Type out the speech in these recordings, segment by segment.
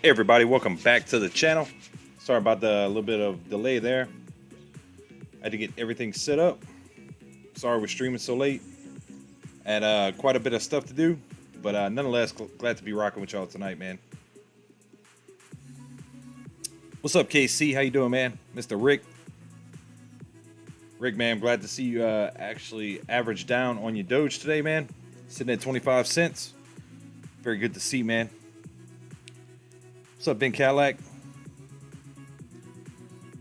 Hey everybody, welcome back to the channel. Sorry about the little bit of delay there. I had to get everything set up. Sorry we're streaming so late. Had quite a bit of stuff to do, but nonetheless, glad to be rocking with y'all tonight, man. What's up, KC? How you doing, man? Mr. Rick. Rick, man, I'm glad to see you actually average down on your Doge today, man. Sitting at 25 cents. Very good to see, man. What's up, Ben Cadillac?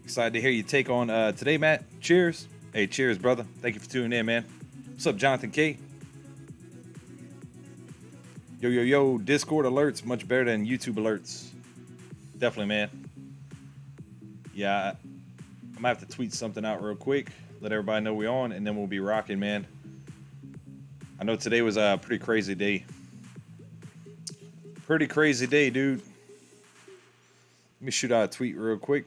Excited to hear your take on today, Matt. Cheers. Hey, cheers, brother. Thank you for tuning in, man. What's up, Jonathan K? Yo. Discord alerts much better than YouTube alerts. Definitely, man. Yeah, I might have to tweet something out real quick. Let everybody know we're on, and then we'll be rocking, man. I know today was a pretty crazy day. Pretty crazy day, dude. Let me shoot out a tweet real quick.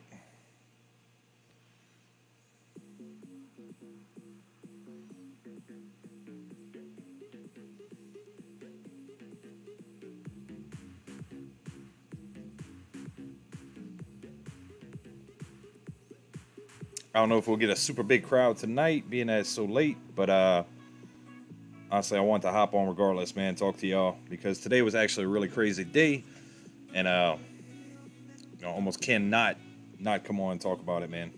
I don't know if we'll get a super big crowd tonight, being that it's so late, but honestly, I want to hop on regardless, man, talk to y'all, because today was actually a really crazy day, and you know, almost cannot not come on and talk about it, man.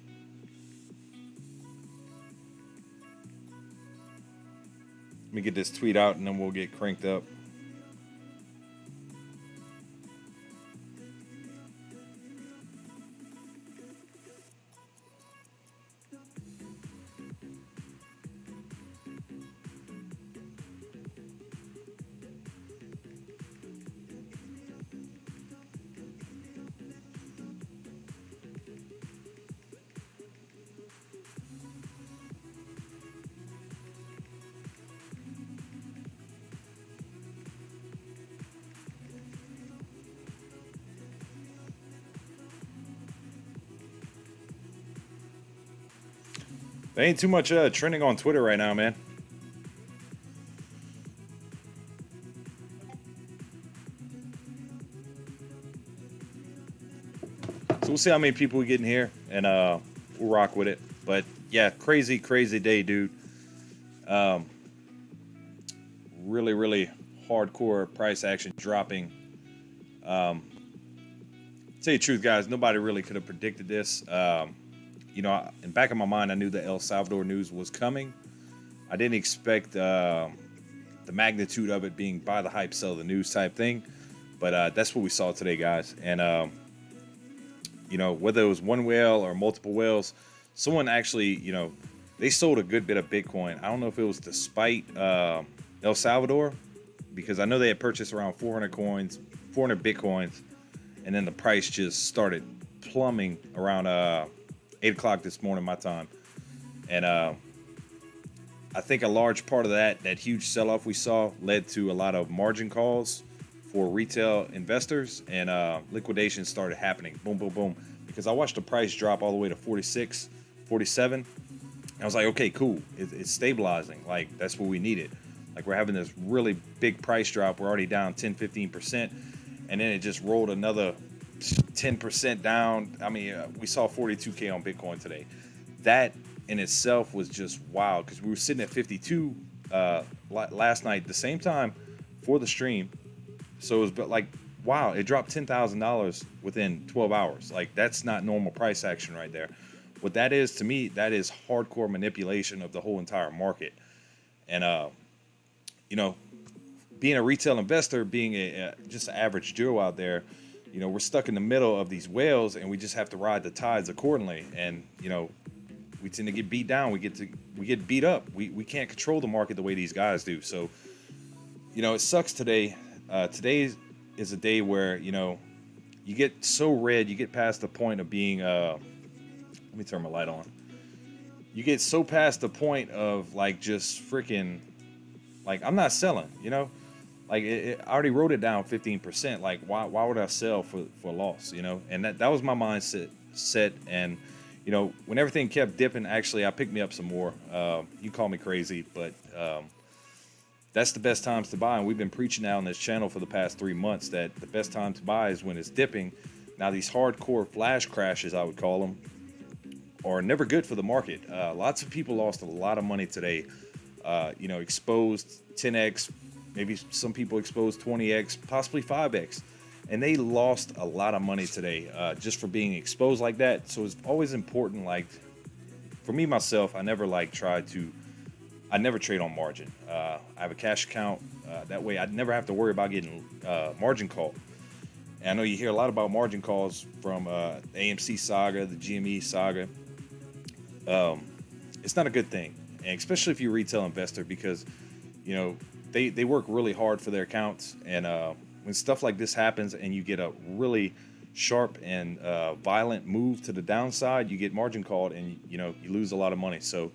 Let me get this tweet out, and then we'll get cranked up. There ain't too much trending on Twitter right now, man. So we'll see how many people we get in here, and we'll rock with it. But yeah, crazy day, dude. Really hardcore price action dropping. Tell you the truth, guys, nobody really could have predicted this. You know, in the back of my mind, I knew the El Salvador news was coming. I didn't expect the magnitude of it being buy the hype, sell the news type thing. But that's what we saw today, guys. And whether it was one whale or multiple whales, someone actually, they sold a good bit of Bitcoin. I don't know if it was to spite El Salvador, because I know they had purchased around 400 Bitcoins, and then the price just started plumbing around 8 o'clock this morning, my time. And I think a large part of that huge sell-off we saw led to a lot of margin calls for retail investors, and liquidations started happening. Boom, boom, boom. Because I watched the price drop all the way to 46, 47. And I was like, okay, cool. It's stabilizing. Like, that's what we needed. Like, we're having this really big price drop. We're already down 10, 15%. And then it just rolled another 10% down. I mean, we saw 42K on Bitcoin today. That in itself was just wild, because we were sitting at 52 last night, the same time for the stream. So it was like, wow, it dropped $10,000 within 12 hours. Like, that's not normal price action right there. What that is, to me, that is hardcore manipulation of the whole entire market. And being a retail investor, being just an average Joe out there, we're stuck in the middle of these whales, and we just have to ride the tides accordingly. And we tend to get beat down. We get beat up. We can't control the market the way these guys do. So it sucks today. Today is a day where you get so red, you get past the point of being let me turn my light on. You get so past the point of like just freaking, like, I'm not selling, like I already wrote it down 15%. Like, why would I sell for loss, and that was my mindset set. And when everything kept dipping, actually I picked me up some more. You call me crazy, but that's the best times to buy. And we've been preaching now on this channel for the past 3 months that the best time to buy is when it's dipping. Now, these hardcore flash crashes, I would call them, are never good for the market. Lots of people lost a lot of money today. Exposed 10x, maybe some people exposed 20x, possibly 5x. And they lost a lot of money today just for being exposed like that. So it's always important, like, for me, myself, I never trade on margin. I have a cash account. That way I never have to worry about getting margin called. And I know you hear a lot about margin calls from the AMC saga, the GME saga. It's not a good thing. And especially if you're a retail investor, because, they work really hard for their accounts. And when stuff like this happens and you get a really sharp and violent move to the downside, you get margin called, and, you lose a lot of money. So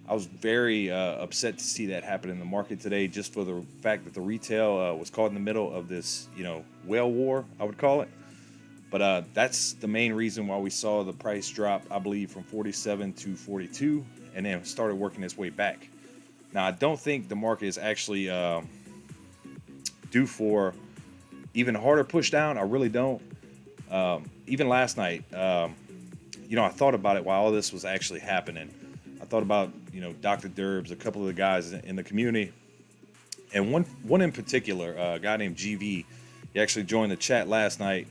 I was very upset to see that happen in the market today, just for the fact that the retail was caught in the middle of this, whale war, I would call it. But that's the main reason why we saw the price drop, I believe, from 47 to 42, and then started working its way back. Now, I don't think the market is actually due for even harder push down. I really don't. Even last night, I thought about it while all this was actually happening. I thought about, Dr. Derbs, a couple of the guys in the community, and one in particular, a guy named GV. He actually joined the chat last night,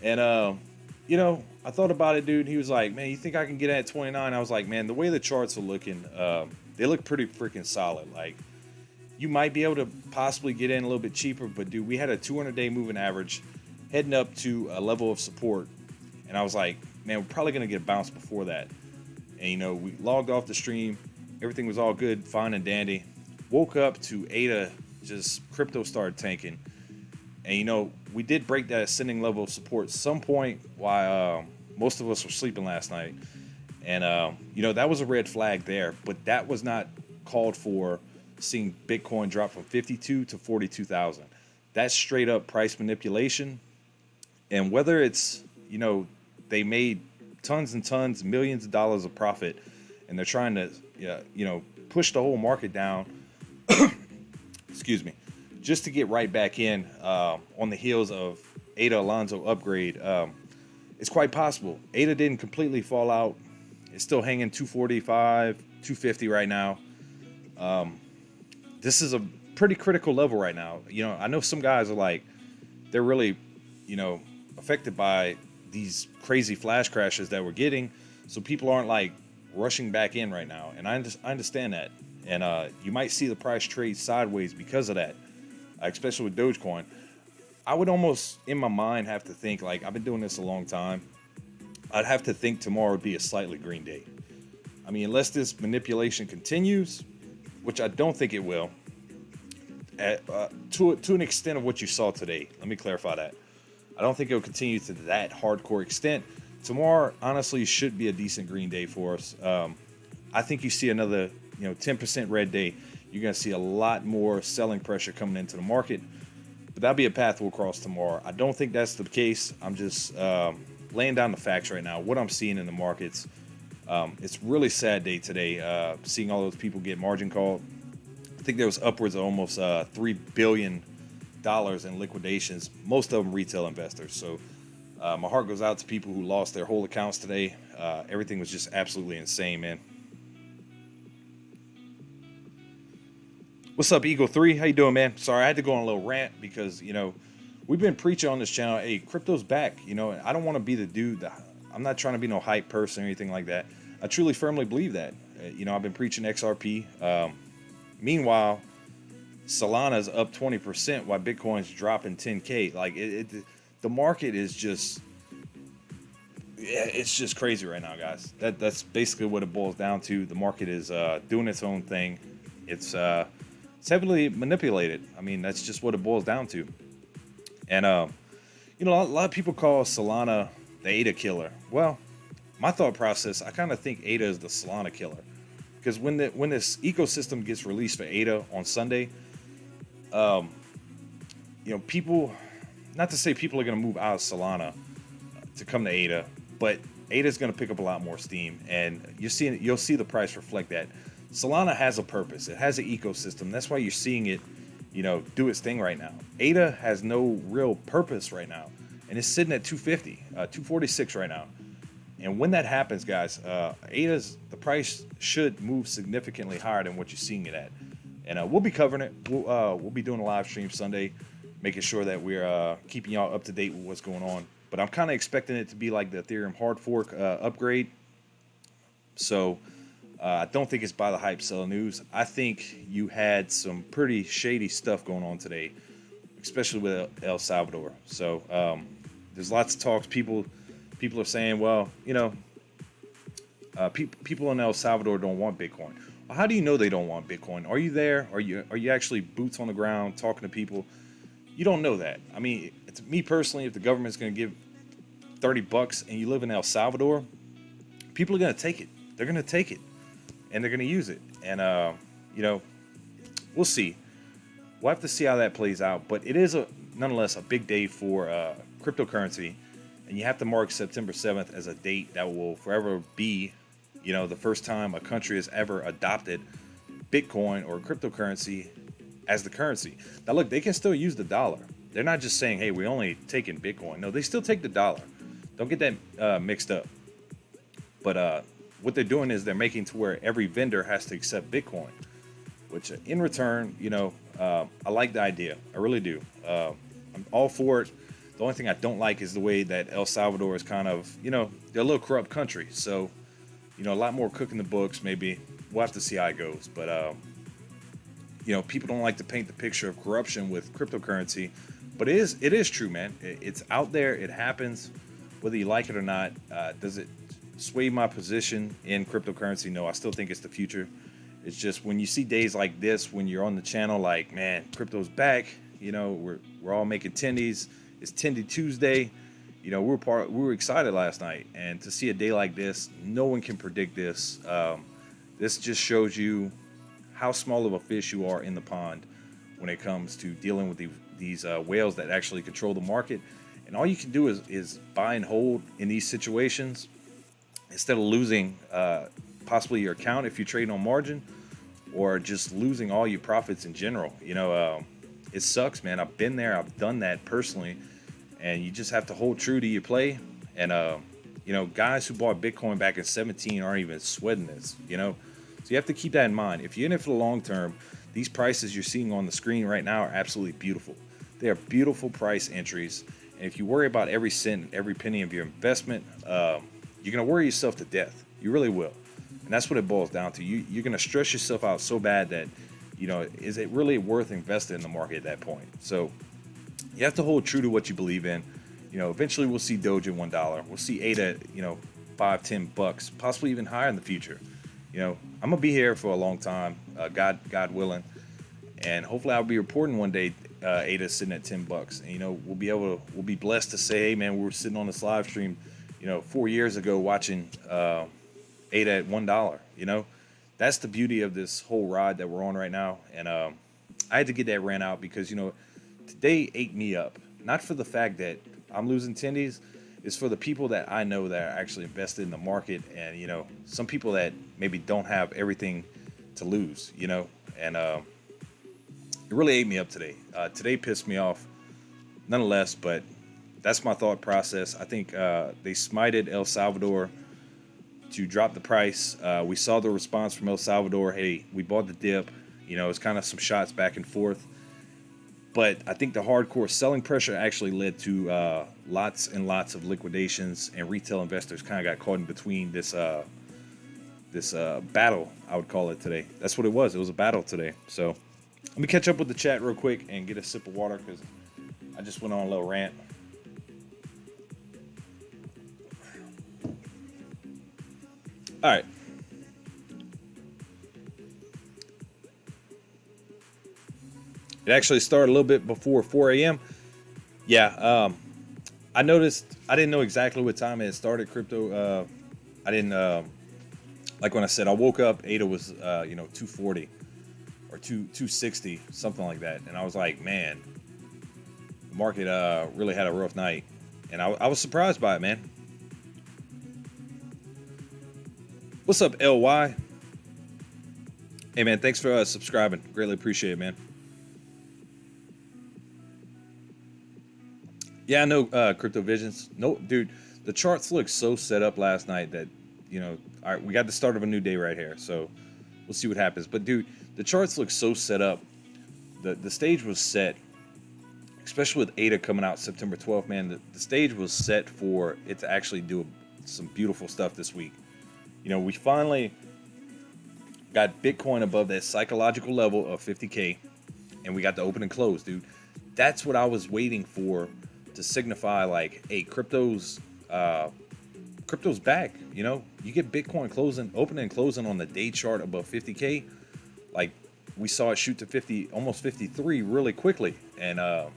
and I thought about it, dude. He was like, "Man, you think I can get at 29?" I was like, "Man, the way the charts are looking, they look pretty freaking solid. Like, you might be able to possibly get in a little bit cheaper, but dude, we had a 200-day moving average heading up to a level of support, and I was like, man, we're probably gonna get a bounce before that." And we logged off the stream, everything was all good, fine and dandy. Woke up to ADA, just crypto started tanking, and we did break that ascending level of support at some point while most of us were sleeping last night, and that was a red flag there, but that was not called for. Seeing Bitcoin drop from 52 to 42,000, that's straight up price manipulation. And whether it's they made tons and tons, millions of dollars of profit, and they're trying to push the whole market down excuse me, just to get right back in on the heels of ADA Alonzo upgrade. It's quite possible. ADA didn't completely fall out. It's still hanging 245, 250 right now. This is a pretty critical level right now. I know some guys are like, they're really, affected by these crazy flash crashes that we're getting. So people aren't like rushing back in right now. And I understand that. And you might see the price trade sideways because of that, especially with Dogecoin. I would almost, in my mind, have to think, like, I've been doing this a long time. I'd have to think tomorrow would be a slightly green day. I mean, unless this manipulation continues, which I don't think it will, to an extent of what you saw today. Let me clarify that. I don't think it'll continue to that hardcore extent. Tomorrow, honestly, should be a decent green day for us. I think you see another, 10% red day. You're going to see a lot more selling pressure coming into the market. But that'll be a path we'll cross tomorrow. I don't think that's the case. I'm just laying down the facts right now. What I'm seeing in the markets, it's really sad day today. Seeing all those people get margin called. I think there was upwards of almost $3 billion in liquidations. Most of them retail investors. So my heart goes out to people who lost their whole accounts today. Everything was just absolutely insane, man. What's up, Eagle 3? How you doing, man? Sorry, I had to go on a little rant because, we've been preaching on this channel, hey, crypto's back. I don't want to be the dude. I'm not trying to be no hype person or anything like that. I truly firmly believe that. I've been preaching XRP. Meanwhile, Solana's up 20% while Bitcoin's dropping 10K. Like, the market is just, it's just crazy right now, guys. That's basically what it boils down to. The market is doing its own thing. It's heavily manipulated. I mean, that's just what it boils down to. And, a lot of people call Solana the ADA killer. Well, my thought process, I kind of think ADA is the Solana killer. Because when this ecosystem gets released for ADA on Sunday, people, not to say people are going to move out of Solana to come to ADA, but ADA is going to pick up a lot more steam, and you'll see the price reflect that. Solana has a purpose. It has an ecosystem. That's why you're seeing it, do its thing right now. ADA has no real purpose right now, and it's sitting at 250, 246 right now. And when that happens, guys, the price should move significantly higher than what you're seeing it at. And we'll be covering it. We'll be doing a live stream Sunday, making sure that we're keeping y'all up to date with what's going on. But I'm kind of expecting it to be like the Ethereum hard fork upgrade. So I don't think it's by the hype sell news. I think you had some pretty shady stuff going on today, especially with El Salvador. So there's lots of talks. People are saying, well, people in El Salvador don't want Bitcoin. Well, how do you know they don't want Bitcoin? Are you there? Are you actually boots on the ground talking to people? You don't know that. I mean, it's me personally. If the government's going to give $30 and you live in El Salvador, people are going to take it. They're going to take it, and they're going to use it. And we'll see. We'll have to see how that plays out. But it is nonetheless a big day for cryptocurrency. And you have to mark September 7th as a date that will forever be, the first time a country has ever adopted Bitcoin or cryptocurrency as the currency. Now, look, they can still use the dollar. They're not just saying, hey, we only taking Bitcoin. No, they still take the dollar. Don't get that mixed up. But what they're doing is they're making to where every vendor has to accept Bitcoin, which in return, I like the idea. I really do. I'm all for it. The only thing I don't like is the way that El Salvador is kind of, they're a little corrupt country. So, a lot more cooking the books, maybe. We'll have to see how it goes. But, people don't like to paint the picture of corruption with cryptocurrency. But it is true, man. It's out there. It happens. Whether you like it or not, does it sway my position in cryptocurrency? No, I still think it's the future. It's just when you see days like this, when you're on the channel, like, man, crypto's back. We're all making tendies. It's Tendy Tuesday. We were excited last night, and to see a day like this, no one can predict this. This just shows you how small of a fish you are in the pond when it comes to dealing with these whales that actually control the market. And all you can do is buy and hold in these situations instead of losing possibly your account if you're trading on margin, or just losing all your profits in general. It sucks, man. I've been there. I've done that personally. And you just have to hold true to your play. And, guys who bought Bitcoin back in 17 aren't even sweating this, So you have to keep that in mind. If you're in it for the long term, these prices you're seeing on the screen right now are absolutely beautiful. They are beautiful price entries. And if you worry about every cent, every penny of your investment, you're going to worry yourself to death. You really will. And that's what it boils down to. You're going to stress yourself out so bad that, is it really worth investing in the market at that point? So you have to hold true to what you believe in. Eventually we'll see Doge at $1. We'll see ADA, $5-10, possibly even higher in the future. I'm gonna be here for a long time, God willing, and hopefully I'll be reporting one day ADA sitting at $10, and we'll be blessed to say, hey man, we were sitting on this live stream, 4 years ago watching ADA at $1. That's the beauty of this whole ride that we're on right now, and I had to get that rant out because today ate me up, not for the fact that I'm losing tendies. It's for the people that I know that are actually invested in the market, and some people that maybe don't have everything to lose, and it really ate me up today. Today pissed me off nonetheless, but that's my thought process. I think they smited El Salvador to drop the price. We saw the response from El Salvador. Hey, we bought the dip. It's kind of some shots back and forth. But I think the hardcore selling pressure actually led to lots and lots of liquidations, and retail investors kind of got caught in between this battle, I would call it today. That's what it was. It was a battle today. So let me catch up with the chat real quick and get a sip of water because I just went on a little rant. All right. It actually started a little bit before 4 a.m. Yeah, I noticed. I didn't know exactly what time it started. Crypto. I didn't like when I said I woke up. ADA was 240 or 260, something like that, and I was like, man, the market really had a rough night, and I was surprised by it, man. What's up, LY? Hey man, thanks for subscribing. Greatly appreciate it, man. Yeah, I know Crypto Visions. No, dude, the charts look so set up last night that, all right, we got the start of a new day right here. So we'll see what happens. But, dude, the charts look so set up. The stage was set, especially with ADA coming out September 12th, man. The stage was set for it to actually do some beautiful stuff this week. We finally got Bitcoin above that psychological level of 50K, and we got the open and close, dude. That's what I was waiting for, to signify like, hey, crypto's back. You get Bitcoin opening and closing on the day chart above 50K. Like we saw it shoot to 50, almost 53 really quickly. And all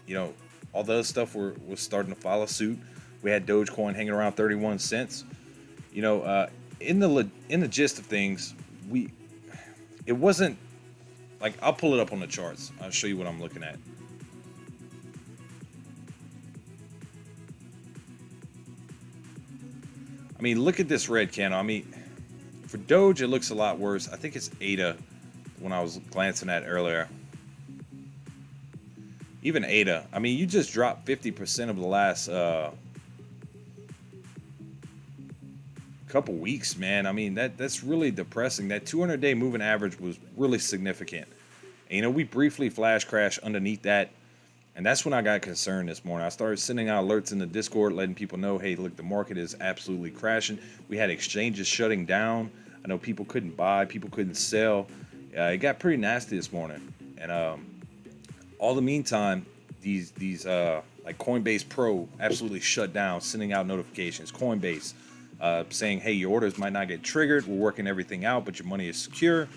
the other stuff was starting to follow suit. We had Dogecoin hanging around 31 cents. In the gist of things, it wasn't like, I'll pull it up on the charts. I'll show you what I'm looking at. I mean, look at this red candle. I mean, for Doge, it looks a lot worse. I think it's ADA when I was glancing at earlier. Even ADA. I mean, you just dropped 50% of the last couple weeks, man. I mean, that's really depressing. That 200-day moving average was really significant. And, we briefly flash crashed underneath that. And that's when I got concerned this morning. I started sending out alerts in the Discord, letting people know, hey, look, the market is absolutely crashing. We had exchanges shutting down. I know people couldn't buy, people couldn't sell. It got pretty nasty this morning. And all the meantime, these like Coinbase Pro absolutely shut down, sending out notifications. Coinbase saying, hey, your orders might not get triggered. We're working everything out, but your money is secure.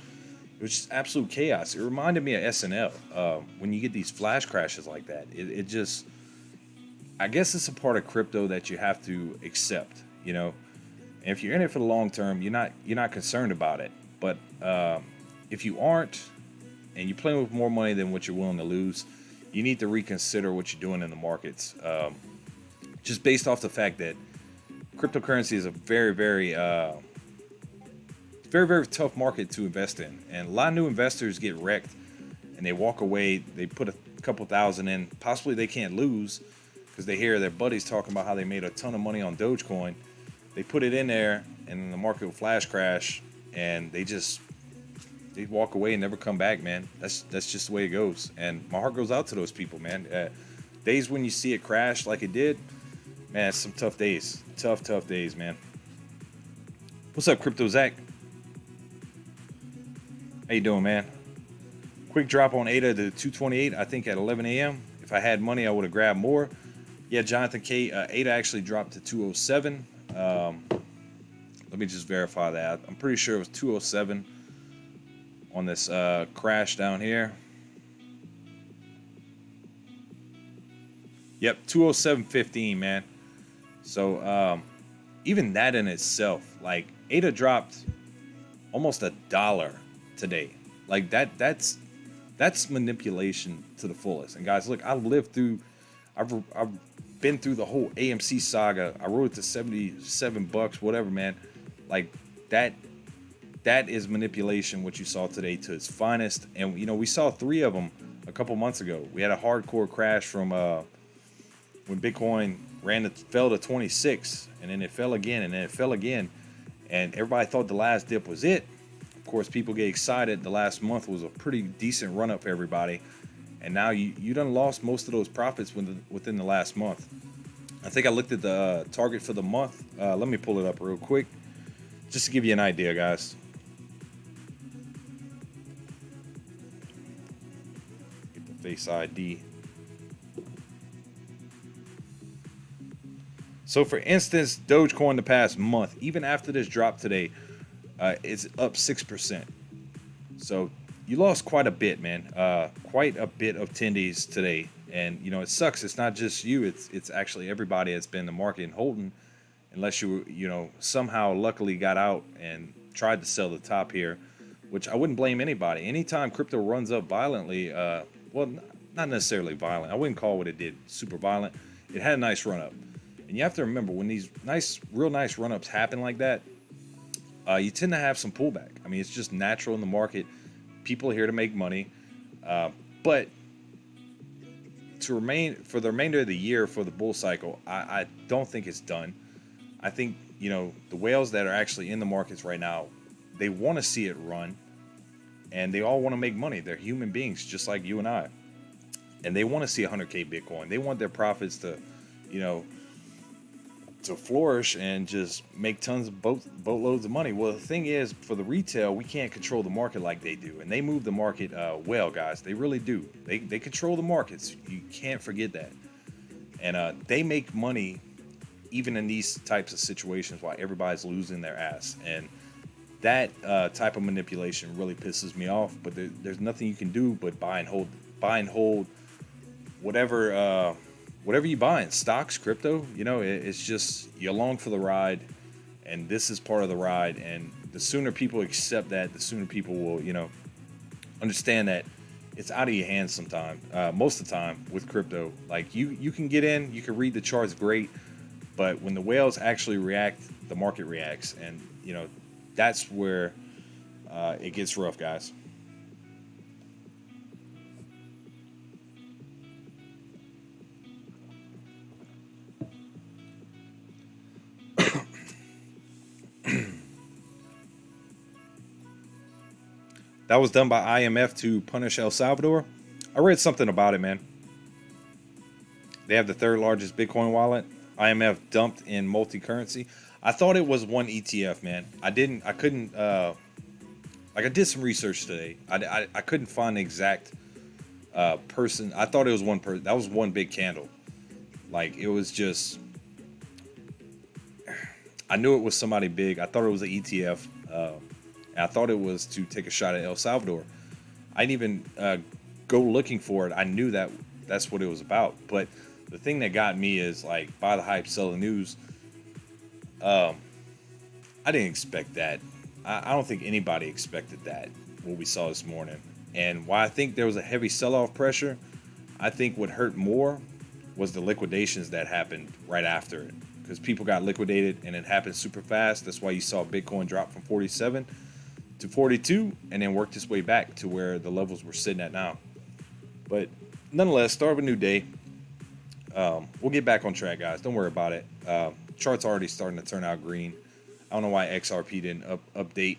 It was just absolute chaos. It reminded me of SNL when you get these flash crashes like that. It just, I guess it's a part of crypto that you have to accept, And if you're in it for the long term, you're not concerned about it. But if you aren't, and you're playing with more money than what you're willing to lose, you need to reconsider what you're doing in the markets. Just based off the fact that cryptocurrency is a very, very very, very tough market to invest in, and a lot of new investors get wrecked and they walk away. They put a couple thousand in, possibly they can't lose because they hear their buddies talking about how they made a ton of money on Dogecoin. They put it in there and the market will flash crash, and they walk away and never come back, man. That's just the way it goes, and my heart goes out to those people, man. Days when you see it crash like it did, man, it's some tough days. Tough days, man. What's up, Crypto Zach? How you doing, man? Quick drop on ADA to 228, I think at 11 a.m. If I had money, I would have grabbed more. Yeah, Jonathan K. ADA actually dropped to 207. Let me just verify that. I'm pretty sure it was 207 on this crash down here. Yep, 207.15, man. So even that in itself, like ADA dropped almost $1 today. Like that's manipulation to the fullest. And guys, look, I've been through the whole AMC saga. I wrote it to $77, whatever, man. Like that is manipulation, what you saw today, to its finest. And you know, we saw 3 of them a couple months ago. We had a hardcore crash from when Bitcoin fell to 26, and then it fell again, and then it fell again, and everybody thought the last dip was it. Of course, people get excited. The last month was a pretty decent run up for everybody, and now you done lost most of those profits within the last month. I think I looked at the target for the month. Let me pull it up real quick, just to give you an idea, guys. Get the Face ID. So for instance, Dogecoin the past month, even after this drop today, it's up 6%. So you lost quite a bit, man. Quite a bit of tendies today. And you know, it sucks. It's not just you. It's actually everybody that's been in the market and holding, unless you know, somehow luckily got out and tried to sell the top here, which I wouldn't blame anybody. Anytime crypto runs up violently, well, not necessarily violent. I wouldn't call what it did super violent. It had a nice run up. And you have to remember, when these real nice run-ups happen like that, you tend to have some pullback. I mean, it's just natural in the market. People are here to make money. But for the remainder of the year for the bull cycle, I don't think it's done. I think, you know, the whales that are actually in the markets right now, they want to see it run, and they all want to make money. They're human beings just like you and I. And they want to see 100K Bitcoin. They want their profits to, you know, to flourish and just make tons of boatloads of money. Well, the thing is, for the retail, we can't control the market like they do, and they move the market well, guys. They really do. They control the markets. You can't forget that. And they make money even in these types of situations while everybody's losing their ass. And that type of manipulation really pisses me off. But there's nothing you can do but buy and hold whatever you buy in stocks, crypto. You know, it's just, you're along for the ride, and this is part of the ride. And the sooner people accept that, the sooner people will, you know, understand that it's out of your hands most of the time with crypto. Like you can get in, you can read the charts great, but when the whales actually react, the market reacts. And you know, that's where it gets rough, guys. That was done by IMF to punish El Salvador. I read something about it, man. They have the 3rd largest Bitcoin wallet. IMF dumped in multi-currency. I thought it was one ETF, man. I couldn't, like, I did some research today. I couldn't find the exact person. I thought it was one person. That was one big candle. Like, it was just, I knew it was somebody big. I thought it was an ETF. I thought it was to take a shot at El Salvador. I didn't even go looking for it. I knew that's what it was about. But the thing that got me is, like, buy the hype, sell the news. I didn't expect that. I don't think anybody expected that, what we saw this morning. And why I think there was a heavy sell-off pressure, I think what hurt more was the liquidations that happened right after it. Because people got liquidated, and it happened super fast. That's why you saw Bitcoin drop from 47 to 42, and then worked its way back to where the levels we're sitting at now. But nonetheless, start of a new day. We'll get back on track, guys. Don't worry about it. Chart's already starting to turn out green. I don't know why XRP didn't update.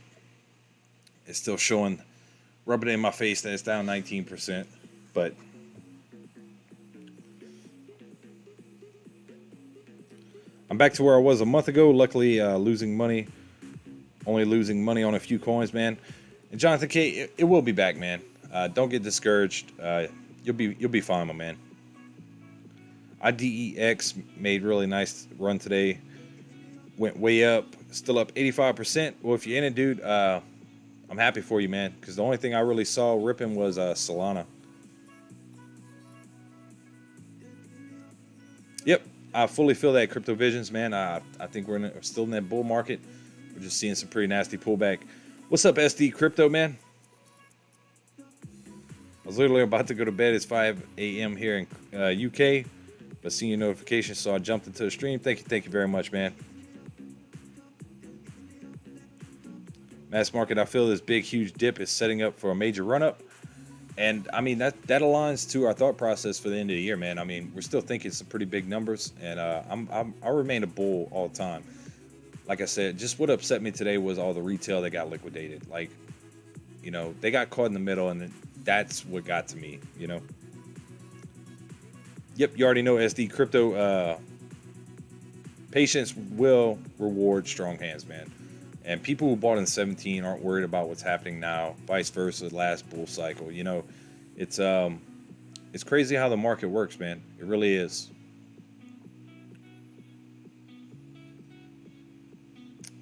It's still showing, rubbing it in my face that it's down 19%. But I'm back to where I was a month ago. Luckily, losing money. Only losing money on a few coins, man. And Jonathan K, it will be back, man. Don't get discouraged. You'll be fine, my man. IDEX made really nice run today. Went way up, still up 85%. Well, if you're in it, dude, I'm happy for you, man, because the only thing I really saw ripping was Solana. Yep, I fully feel that, Crypto Visions, man. I think we're still in that bull market. We're just seeing some pretty nasty pullback. What's up, SD Crypto, man? I was literally about to go to bed. It's 5 a.m. here in UK, but seeing your notification, so I jumped into the stream. Thank you very much, man. Mass market, I feel this big, huge dip is setting up for a major run-up. And, I mean, that aligns to our thought process for the end of the year, man. I mean, we're still thinking some pretty big numbers, and I remain a bull all the time. Like I said, just what upset me today was all the retail that got liquidated. Like, you know, they got caught in the middle, and that's what got to me, you know. Yep, you already know, SD Crypto. Patience will reward strong hands, man. And people who bought in 17 aren't worried about what's happening now. Vice versa, last bull cycle. You know, it's crazy how the market works, man. It really is.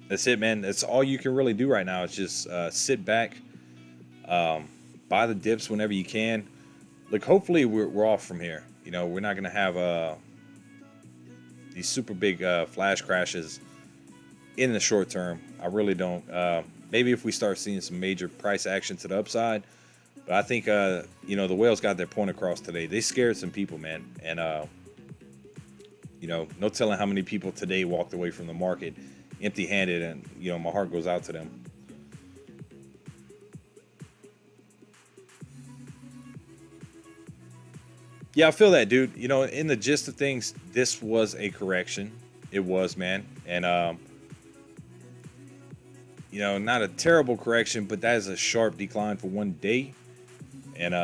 That's it, man. That's all you can really do right now. It's just sit back, buy the dips whenever you can. Look, hopefully we're off from here. You know, we're not going to have these super big flash crashes in the short term. I really don't. Maybe if we start seeing some major price action to the upside. But I think, you know, the whales got their point across today. They scared some people, man. And, you know, no telling how many people today walked away from the market empty-handed. And, you know, my heart goes out to them. Yeah, I feel that, dude. You know, in the gist of things, this was a correction. It was, man. And, you know, not a terrible correction, but that is a sharp decline for one day. And,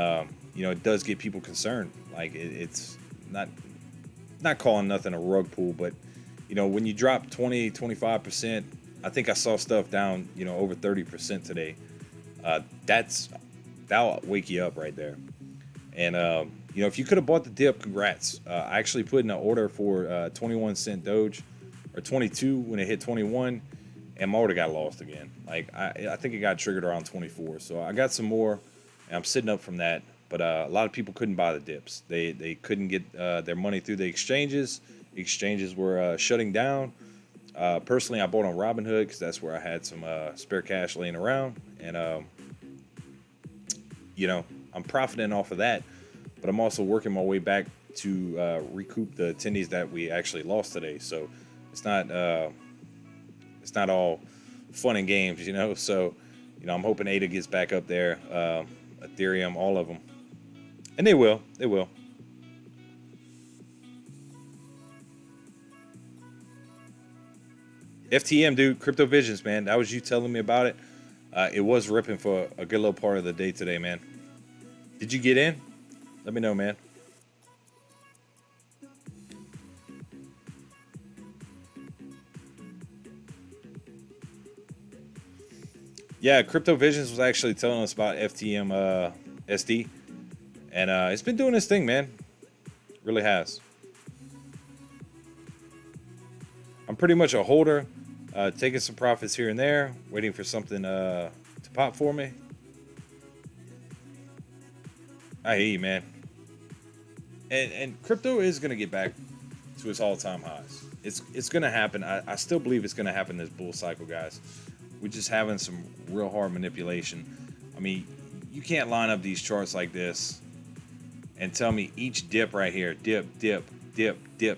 you know, it does get people concerned. Like, it's not calling nothing a rug pull, but, you know, when you drop 20, 25%, I think I saw stuff down, you know, over 30% today. That'll wake you up right there. And, you know, if you could have bought the dip, congrats. I actually put in an order for 21 cent Doge, or 22 when it hit 21. And my order got lost again. Like, I think it got triggered around 24. So I got some more, and I'm sitting up from that. But a lot of people couldn't buy the dips. They couldn't get their money through the exchanges. Exchanges were shutting down. Personally, I bought on Robinhood because that's where I had some spare cash laying around. And, you know, I'm profiting off of that. But I'm also working my way back to recoup the attendees that we actually lost today. So it's not all fun and games, you know. So, you know, I'm hoping ADA gets back up there, Ethereum, all of them, and they will. FTM, dude, Crypto Visions, man. That was you telling me about it. It was ripping for a good little part of the day today, man. Did you get in? Let me know, man. Yeah, Crypto Visions was actually telling us about FTM SD. And it's been doing its thing, man. Really has. I'm pretty much a holder, taking some profits here and there, waiting for something to pop for me. I hear you, man. And crypto is going to get back to its all-time highs. It's going to happen. I still believe it's going to happen this bull cycle, guys. We're just having some real hard manipulation. I mean, you can't line up these charts like this and tell me each dip right here, dip,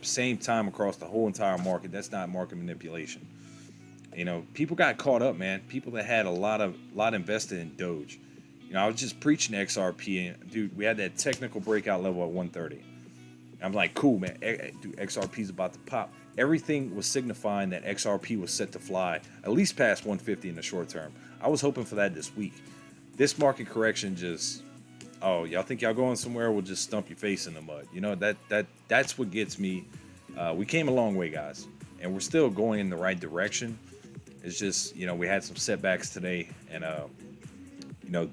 same time across the whole entire market. That's not market manipulation. You know, people got caught up, man. People that had a lot invested in Doge. You know, I was just preaching XRP, and dude, we had that technical breakout level at 130. I'm like, cool, man. Dude, XRP's about to pop. Everything was signifying that XRP was set to fly at least past 150 in the short term. I was hoping for that this week. This market correction just, oh, y'all think y'all going somewhere? We'll just stump your face in the mud. You know, that's what gets me. We came a long way, guys, and we're still going in the right direction. It's just, you know, we had some setbacks today, and you know,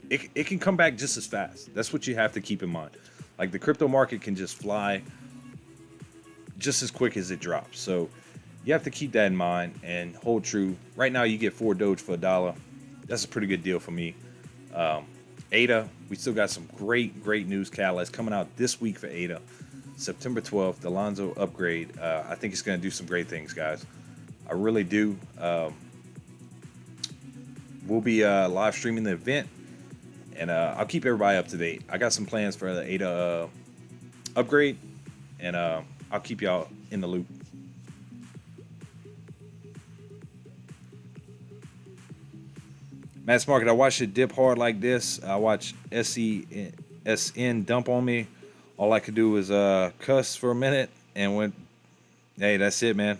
it can come back just as fast. That's what you have to keep in mind. Like the crypto market can just fly just as quick as it drops. So you have to keep that in mind and hold true. Right now, you get 4 Doge for $1. That's a pretty good deal for me. ADA, we still got some great news catalysts coming out this week for ADA. September 12th, the Alonzo upgrade. I think it's going to do some great things, guys. I really do. We'll be live streaming the event, and I'll keep everybody up to date. I got some plans for the ADA upgrade, and I'll keep y'all in the loop. Mass market, I watched it dip hard like this. I watched SN dump on me. All I could do was cuss for a minute and went, hey, that's it, man.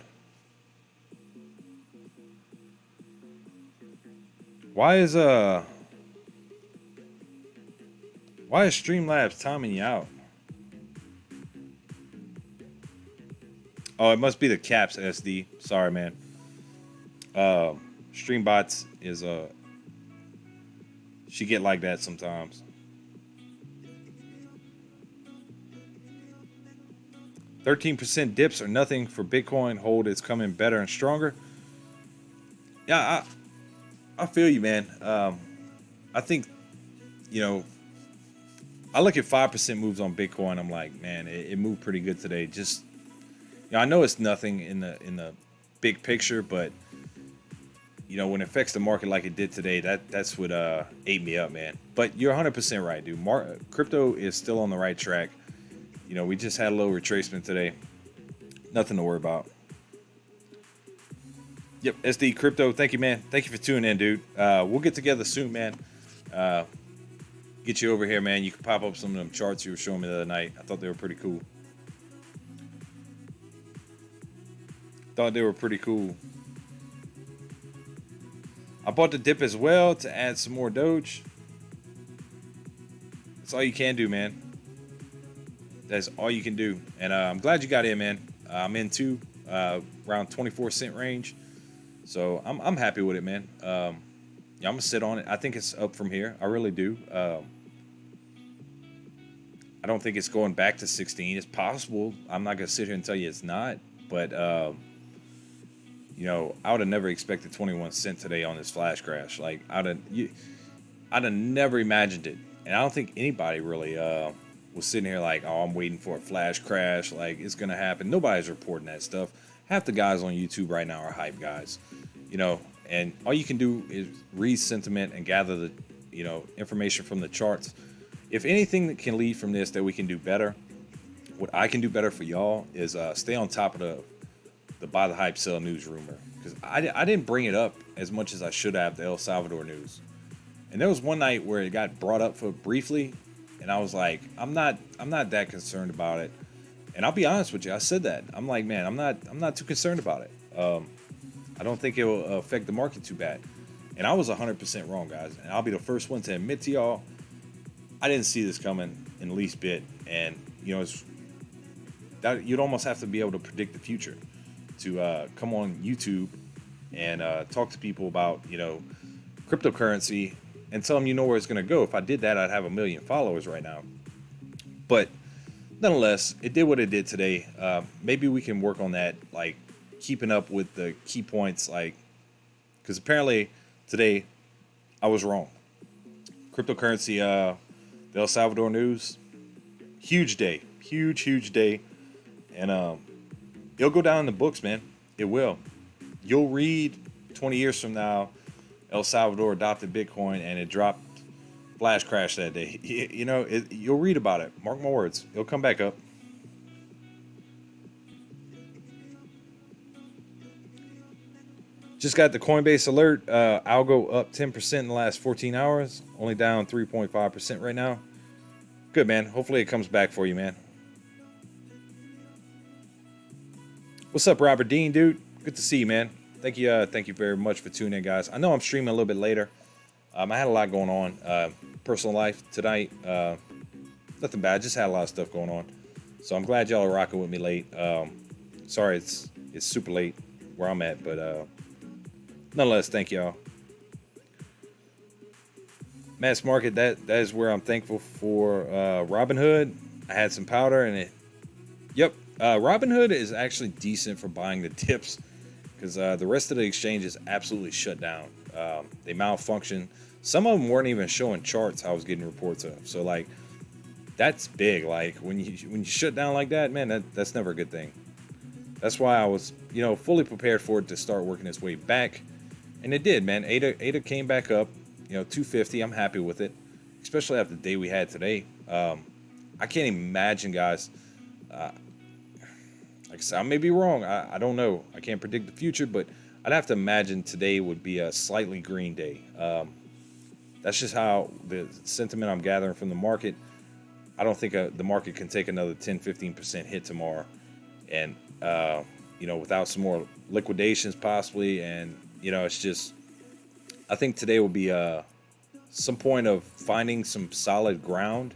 Why is Streamlabs timing you out? Oh, it must be the caps, SD. Sorry, man. Streambots is she get like that sometimes. 13% dips are nothing for Bitcoin. Hold, it's coming better and stronger. Yeah, I feel you, man. I think, I look at 5% moves on Bitcoin. I'm like, man, it moved pretty good today. Just, I know it's nothing in the big picture, but when it affects the market like it did today, that's what ate me up, man. But you're 100% right, dude. Crypto is still on the right track. We just had a little retracement today. Nothing to worry about. Yep, SD Crypto, thank you, man. Thank you for tuning in, dude. We'll get together soon, man. Get you over here, man. You can pop up some of them charts you were showing me the other night. I thought they were pretty cool. I bought the dip as well to add some more Doge. That's all you can do, man. That's all you can do. And I'm glad you got in, man. I'm in too, around 24-cent range. So I'm happy with it, man. Yeah, I'm gonna sit on it. I think it's up from here. I really do. I don't think it's going back to 16. It's possible. I'm not gonna sit here and tell you it's not. But I would have never expected 21 cent today on this flash crash. Like I'd have never imagined it. And I don't think anybody really was sitting here like, oh, I'm waiting for a flash crash. Like it's gonna happen. Nobody's reporting that stuff. Half the guys on YouTube right now are hype guys, and all you can do is read sentiment and gather the, information from the charts. If anything that can lead from this that we can do better, what I can do better for y'all is stay on top of the buy the hype sell news rumor, because I didn't bring it up as much as I should have, the El Salvador news. And there was one night where it got brought up for briefly, and I was like, I'm not that concerned about it. And I'll be honest with you, I said that. I'm like, man, I'm not too concerned about it. I don't think it will affect the market too bad. And I was 100% wrong, guys. And I'll be the first one to admit to y'all, I didn't see this coming in the least bit. And you'd almost have to be able to predict the future to come on YouTube and talk to people about cryptocurrency and tell them where it's going to go. If I did that, I'd have 1 million followers right now. But nonetheless, it did what it did today. Maybe we can work on that, like keeping up with the key points, because apparently today I was wrong. Cryptocurrency, the El Salvador news, huge day, huge day, and it'll go down in the books, man. It will. You'll read 20 years from now, El Salvador adopted Bitcoin and it dropped. Flash crash that day. You'll read about it. Mark my words. It'll come back up. Just got the Coinbase alert. Algo up 10% in the last 14 hours. Only down 3.5% right now. Good, man. Hopefully it comes back for you, man. What's up, Robert Dean, dude? Good to see you, man. Thank you very much for tuning in, guys. I know I'm streaming a little bit later. I had a lot going on. Personal life tonight. Nothing bad. Just had a lot of stuff going on. So I'm glad y'all are rocking with me late. Sorry it's super late where I'm at, but nonetheless, thank y'all. Mass market, that is where I'm thankful for Robinhood. I had some powder and it. Yep, Robinhood is actually decent for buying the dips because the rest of the exchange is absolutely shut down. They malfunction. Some of them weren't even showing charts. I was getting reports of. So like, that's big. Like when you shut down like that, man, that's never a good thing. That's why I was, fully prepared for it to start working its way back, and it did, man. ADA came back up, 250. I'm happy with it, especially after the day we had today. I can't imagine, guys. Like I said, I may be wrong. I don't know. I can't predict the future, but I'd have to imagine today would be a slightly green day. That's just how the sentiment I'm gathering from the market. I don't think the market can take another 10-15% hit tomorrow, and without some more liquidations possibly. And it's just, I think today will be some point of finding some solid ground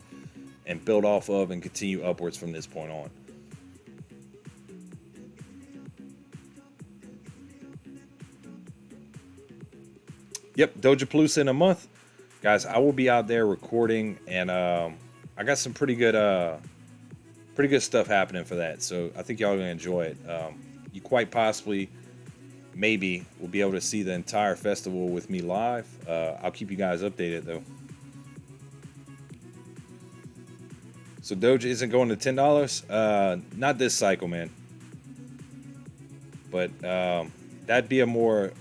and build off of and continue upwards from this point on. Yep, Dojapalooza in a month, guys. I will be out there recording, and I got some pretty good stuff happening for that. So I think y'all are gonna enjoy it. You quite possibly, maybe, will be able to see the entire festival with me live. I'll keep you guys updated though. So Doge isn't going to $10. Not this cycle, man. But that'd be a more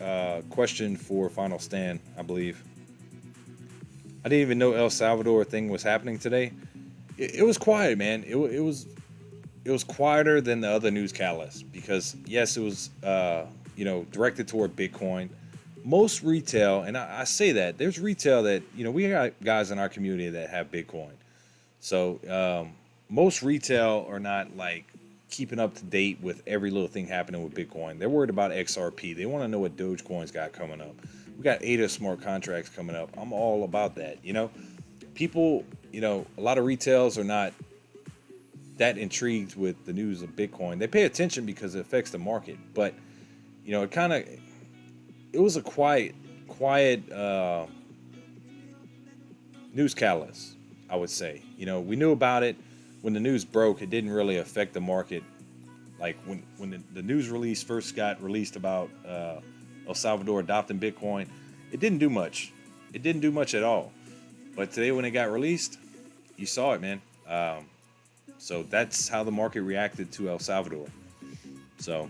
question for Final Stand, I believe. I didn't even know El Salvador thing was happening today. It was quiet, man. It was quieter than the other news catalysts because yes, it was directed toward Bitcoin. Most retail, and I say that there's retail that we got guys in our community that have Bitcoin. So most retail are not like keeping up to date with every little thing happening with Bitcoin. They're worried about XRP. They want to know what Dogecoin's got coming up. We got ADA smart contracts coming up. I'm all about that. People, a lot of retails are not that intrigued with the news of Bitcoin. They pay attention because it affects the market. But, it was a quiet news catalyst, I would say. We knew about it when the news broke. It didn't really affect the market. Like when the news release first got released about El Salvador adopting Bitcoin, it didn't do much. It didn't do much at all. But today when it got released, you saw it, man. So that's how the market reacted to El Salvador. So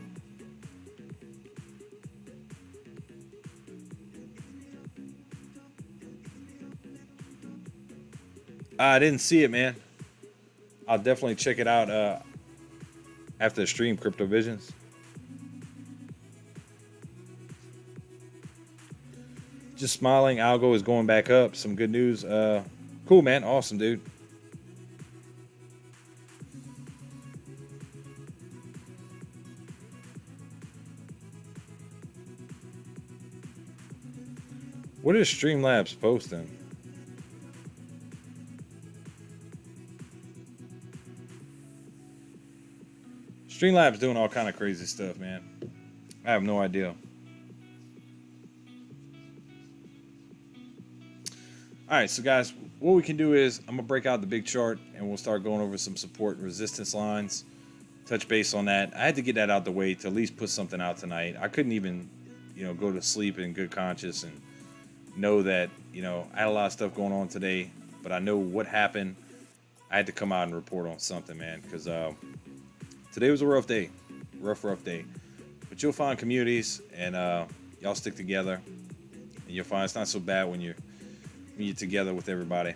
I didn't see it, man. I'll definitely check it out after the stream, Crypto Visions. Just smiling. Algo is going back up. Some good news. Cool, man. Awesome, dude. What is Streamlabs posting? Streamlabs doing all kind of crazy stuff, man. I have no idea. All right, so guys, what we can do is I'm gonna break out the big chart and we'll start going over some support and resistance lines, touch base on that. I had to get that out the way to at least put something out tonight. I couldn't even, go to sleep in good conscience and know that, I had a lot of stuff going on today, but I know what happened. I had to come out and report on something, man, because today was a rough day, rough day. But you'll find communities, and y'all stick together, and you'll find it's not so bad when you're together with everybody.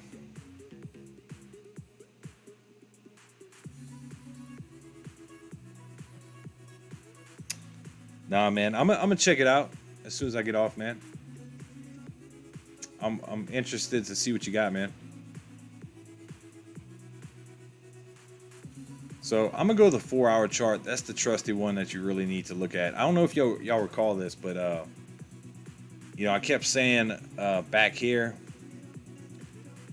Nah, man, I'm gonna check it out as soon as I get off, man. I'm interested to see what you got, man. So I'm gonna go to the 4-hour chart. That's the trusty one that you really need to look at. I don't know if y'all recall this, but I kept saying back here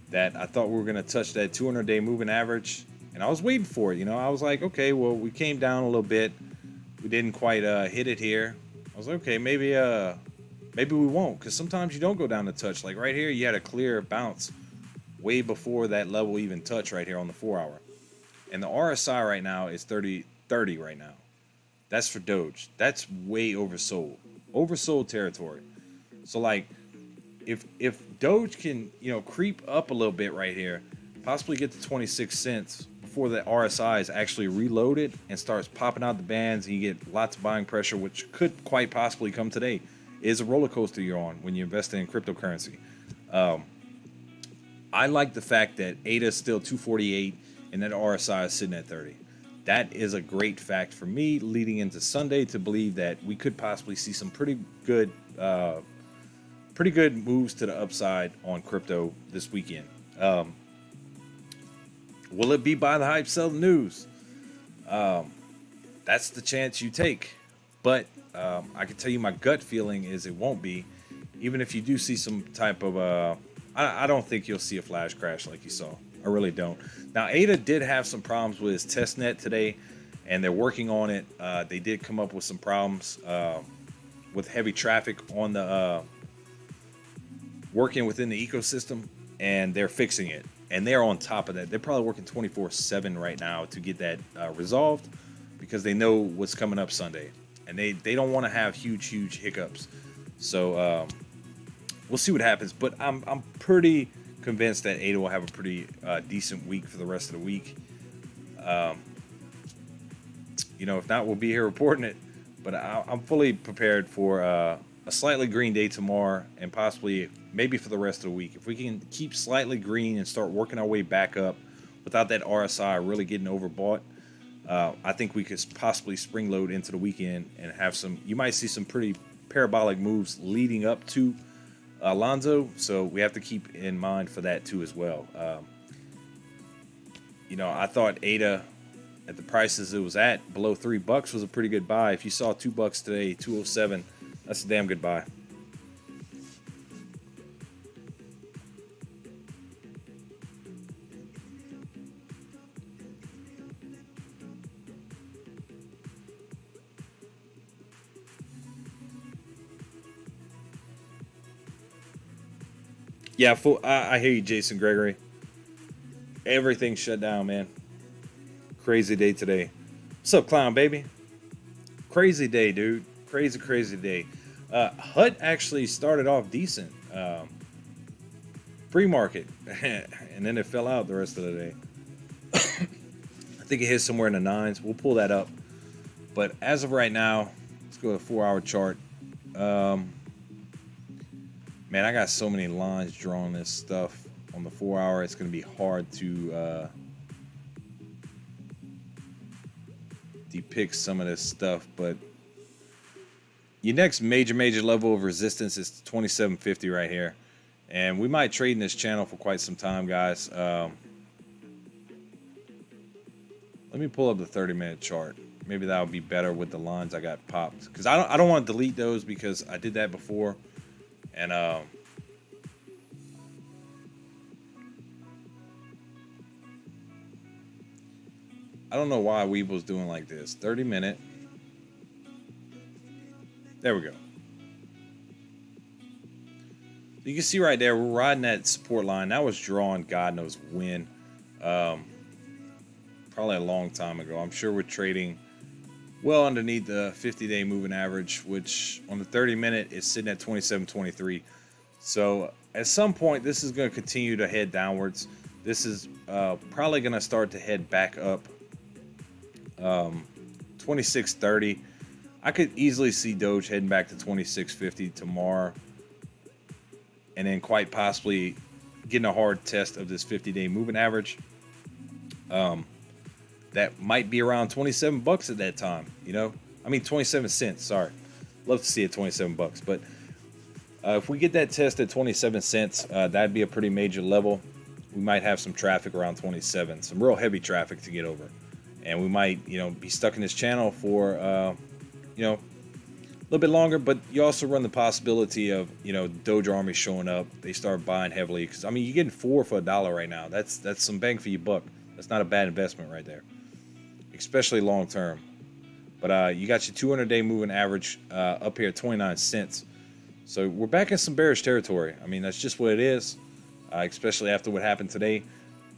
that I thought we were gonna touch that 200-day moving average, and I was waiting for it. I was like, okay, well, we came down a little bit. We didn't quite hit it here. I was like, okay, maybe we won't, because sometimes you don't go down to touch. Like right here, you had a clear bounce way before that level even touched right here on the 4-hour. And the RSI right now is 30 right now. That's for Doge. That's way oversold territory. So like, if Doge can creep up a little bit right here, possibly get to 26 cents before the RSI is actually reloaded and starts popping out the bands, and you get lots of buying pressure, which could quite possibly come today. It is a roller coaster you're on when you invest in cryptocurrency. I like the fact that ADA is still 248 and that RSI is sitting at 30. That is a great fact for me leading into Sunday to believe that we could possibly see some pretty good moves to the upside on crypto this weekend. Will it be buy the hype, sell the news? That's the chance you take. But I can tell you my gut feeling is it won't be. Even if you do see some type of... I don't think you'll see a flash crash like you saw. I really don't. Now, ADA did have some problems with his testnet today, and they're working on it. They did come up with some problems with heavy traffic on the... working within the ecosystem, and they're fixing it. And they're on top of that. They're probably working 24/7 right now to get that resolved, because they know what's coming up Sunday, and they don't want to have huge hiccups. So we'll see what happens. But I'm pretty convinced that ADA will have a pretty decent week for the rest of the week. If not, we'll be here reporting it. But I'm fully prepared for a slightly green day tomorrow, and possibly maybe for the rest of the week. If we can keep slightly green and start working our way back up without that RSI really getting overbought, I think we could possibly spring load into the weekend and have some... You might see some pretty parabolic moves leading up to Alonzo, so we have to keep in mind for that too as well. I thought ADA at the prices it was at below $3 was a pretty good buy. If you saw $2 today, 207, that's a damn good buy. Yeah, I hear you, Jason Gregory. Everything shut down, man. Crazy day today. What's up, clown baby? Crazy day, dude. Crazy day. HUT actually started off decent pre-market, and then it fell out the rest of the day. I think it hit somewhere in the 9s. We'll pull that up. But as of right now, let's go to the 4-hour chart. Man, I got so many lines drawing this stuff on the 4-hour. It's going to be hard to depict some of this stuff. But your next major level of resistance is 2750 right here. And we might trade in this channel for quite some time, guys. Let me pull up the 30-minute chart. Maybe that would be better with the lines I got popped. Because I don't want to delete those, because I did that before. And I don't know why Webull's doing like this. 30-minute. There we go. You can see right there, we're riding that support line. That was drawn God knows when. Probably a long time ago. I'm sure we're trading well underneath the 50-day moving average, which on the 30-minute is sitting at 27.23. So at some point, this is going to continue to head downwards. This is probably going to start to head back up. 26.30. I could easily see Doge heading back to 26.50 tomorrow, and then quite possibly getting a hard test of this 50-day moving average. That might be around $27 at that time, 27 cents, sorry. Love to see it $27, but if we get that test at 27 cents, that'd be a pretty major level. We might have some traffic around 27, some real heavy traffic to get over. And we might, be stuck in this channel for, a little bit longer, but you also run the possibility of, Doge Army showing up. They start buying heavily, because, you're getting 4 for $1 right now. That's some bang for your buck. That's not a bad investment right there, especially long term. But you got your 200-day moving average up here at 29 cents. So we're back in some bearish territory. That's just what it is, especially after what happened today.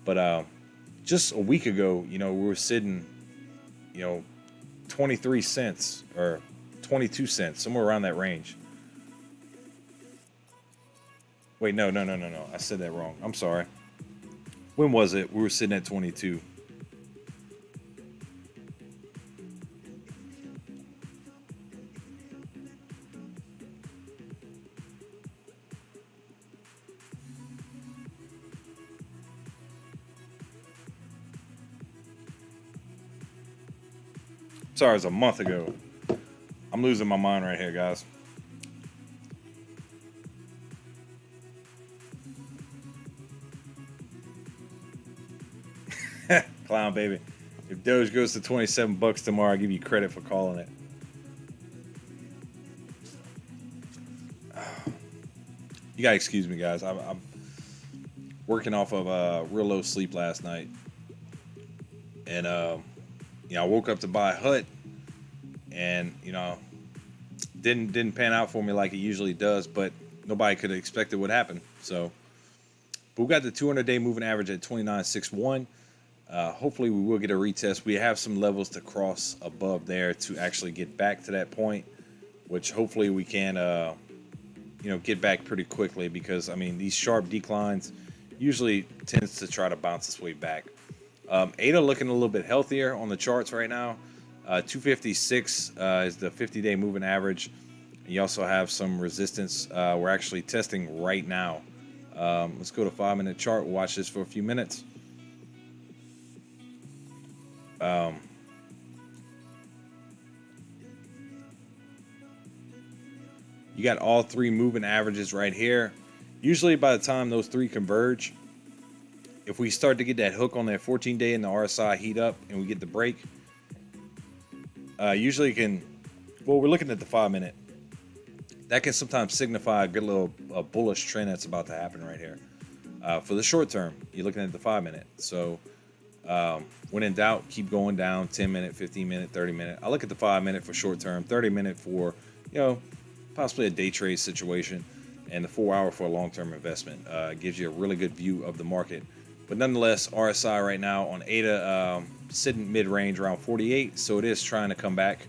But just a week ago, we were sitting, 23 cents or 22 cents, somewhere around that range. Wait, no. I said that wrong. I'm sorry. When was it? We were sitting at 22. Sorry, it was a month ago. I'm losing my mind right here, guys. Clown baby. If Doge goes to 27 bucks tomorrow, I'll give you credit for calling it. You gotta excuse me, guys. I'm working off of real low sleep last night, and I woke up to buy a hut, and didn't pan out for me like it usually does, but nobody could have expected what happened. So, but we got the 200-day moving average at 29.61. Hopefully we will get a retest. We have some levels to cross above there to actually get back to that point, which hopefully we can get back pretty quickly, because these sharp declines usually tends to try to bounce its way back. ADA looking a little bit healthier on the charts right now. 256 is the 50-day moving average. You also have some resistance we're actually testing right now. Let's go to 5-minute chart. We'll watch this for a few minutes. You got all three moving averages right here. Usually by the time those three converge, if we start to get that hook on that 14-day and the RSI heat up and we get the break, usually we're looking at the 5-minute. That can sometimes signify a good little bullish trend that's about to happen right here. For the short term, you're looking at the 5-minute. So when in doubt, keep going down. 10-minute, 15-minute, 30-minute. I look at the 5-minute for short term, 30-minute for, possibly a day trade situation, and the 4-hour for a long-term investment. Gives you a really good view of the market. But nonetheless, RSI right now on ADA sitting mid-range around 48, so it is trying to come back.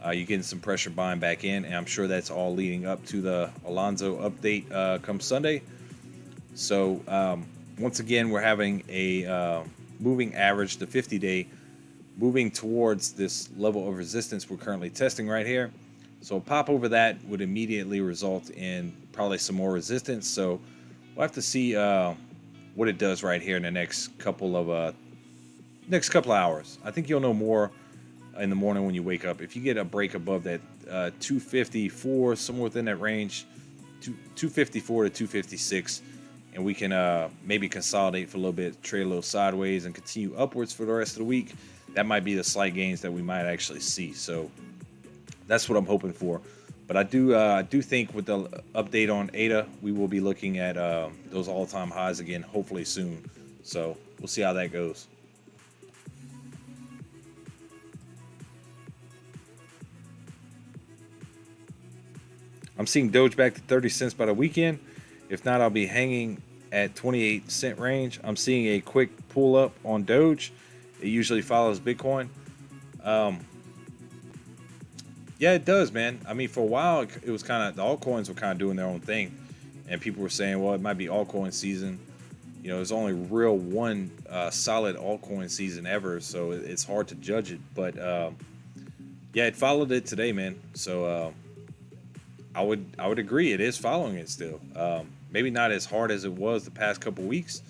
You're getting some pressure buying back in, and I'm sure that's all leading up to the Alonzo update come Sunday. So once again, we're having a moving average, the 50-day, moving towards this level of resistance we're currently testing right here. So a pop over that would immediately result in probably some more resistance. So we'll have to see what it does right here in the next couple of hours. I think you'll know more in the morning when you wake up. If you get a break above that 254, somewhere within that range, 254 to 256, and we can maybe consolidate for a little bit, trade a little sideways, and continue upwards for the rest of the week, that might be the slight gains that we might actually see. So that's what I'm hoping for. But I do think with the update on ADA, we will be looking at those all-time highs again, hopefully soon. So we'll see how that goes. I'm seeing Doge back to 30 cents by the weekend. If not, I'll be hanging at 28 cent range. I'm seeing a quick pull up on Doge. It usually follows Bitcoin. Yeah, it does, man. For a while, it was kind of, the altcoins were kind of doing their own thing. And people were saying, well, it might be altcoin season. There's only real one solid altcoin season ever, so it's hard to judge it. But yeah, it followed it today, man. So I would agree, it is following it still. Maybe not as hard as it was the past couple weeks,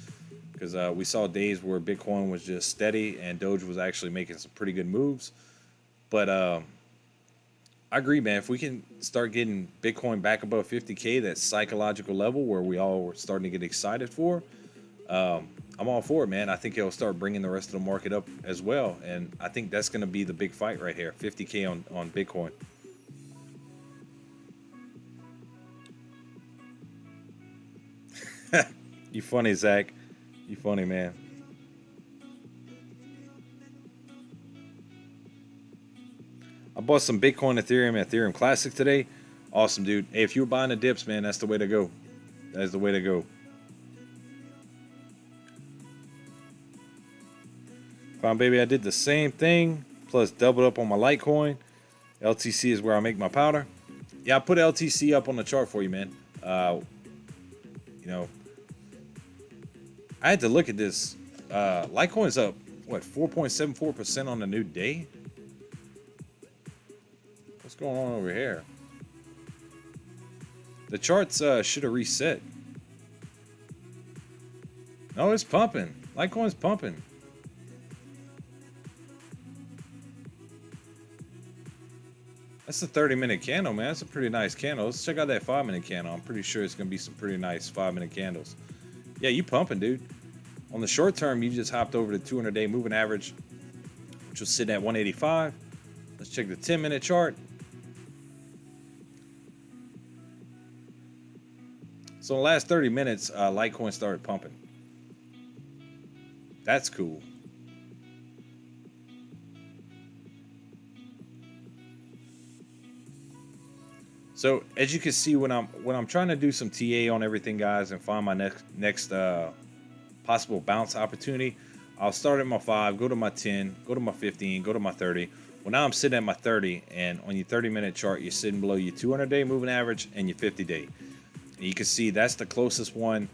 because we saw days where Bitcoin was just steady and Doge was actually making some pretty good moves. But I agree, man. If we can start getting Bitcoin back above 50K, that psychological level where we all were starting to get excited for, I'm all for it, man. I think it'll start bringing the rest of the market up as well. And I think that's going to be the big fight right here, 50K on Bitcoin. You funny, Zach. You funny, man. I bought some Bitcoin, Ethereum Classic today. Awesome, dude. Hey, if you were buying the dips, man, that's the way to go. That is the way to go. Fine, baby. I did the same thing, plus doubled up on my Litecoin. LTC is where I make my powder. Yeah, I put LTC up on the chart for you, man. You know, I had to look at this. Litecoin's up, what, 4.74% on the new day? What's going on over here? The charts should have reset. No, it's pumping. Litecoin's pumping. That's a 30-minute candle, man. That's a pretty nice candle. Let's check out that 5-minute candle. I'm pretty sure it's going to be some pretty nice 5-minute candles. Yeah, you pumping, dude. On the short term, you just hopped over the 200-day moving average, which was sitting at 185. Let's check the 10-minute chart. So in the last 30 minutes, Litecoin started pumping. That's cool. So as you can see, when I'm trying to do some TA on everything, guys, and find my next possible bounce opportunity, I'll start at my 5, go to my 10, go to my 15, go to my 30. Well, now I'm sitting at my 30, and on your 30-minute chart, you're sitting below your 200-day moving average and your 50-day. And you can see that's the closest one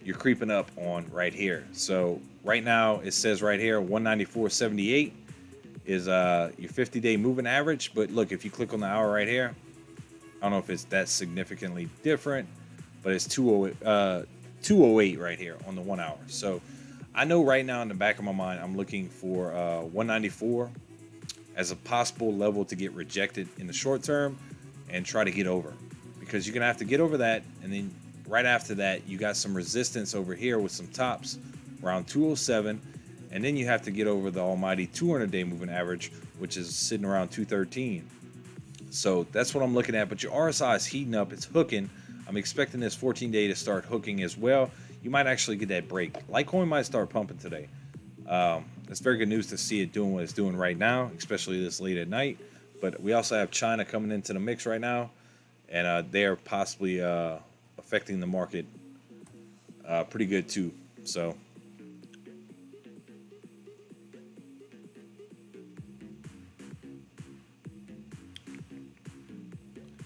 you're creeping up on right here. So right now it says right here 194.78 is your 50-day moving average. But look, if you click on the hour right here, I don't know if it's that significantly different, but it's 208 right here on the 1 hour. So I know right now in the back of my mind, I'm looking for 194 as a possible level to get rejected in the short term and try to get over, because you're going to have to get over that. And then right after that, you got some resistance over here with some tops around 207. And then you have to get over the almighty 200-day moving average, which is sitting around 213. So that's what I'm looking at. But your RSI is heating up. It's hooking. I'm expecting this 14-day to start hooking as well. You might actually get that break. Litecoin might start pumping today. It's very good news to see it doing what it's doing right now, especially this late at night. But we also have China coming into the mix right now, and they're possibly affecting the market pretty good too. So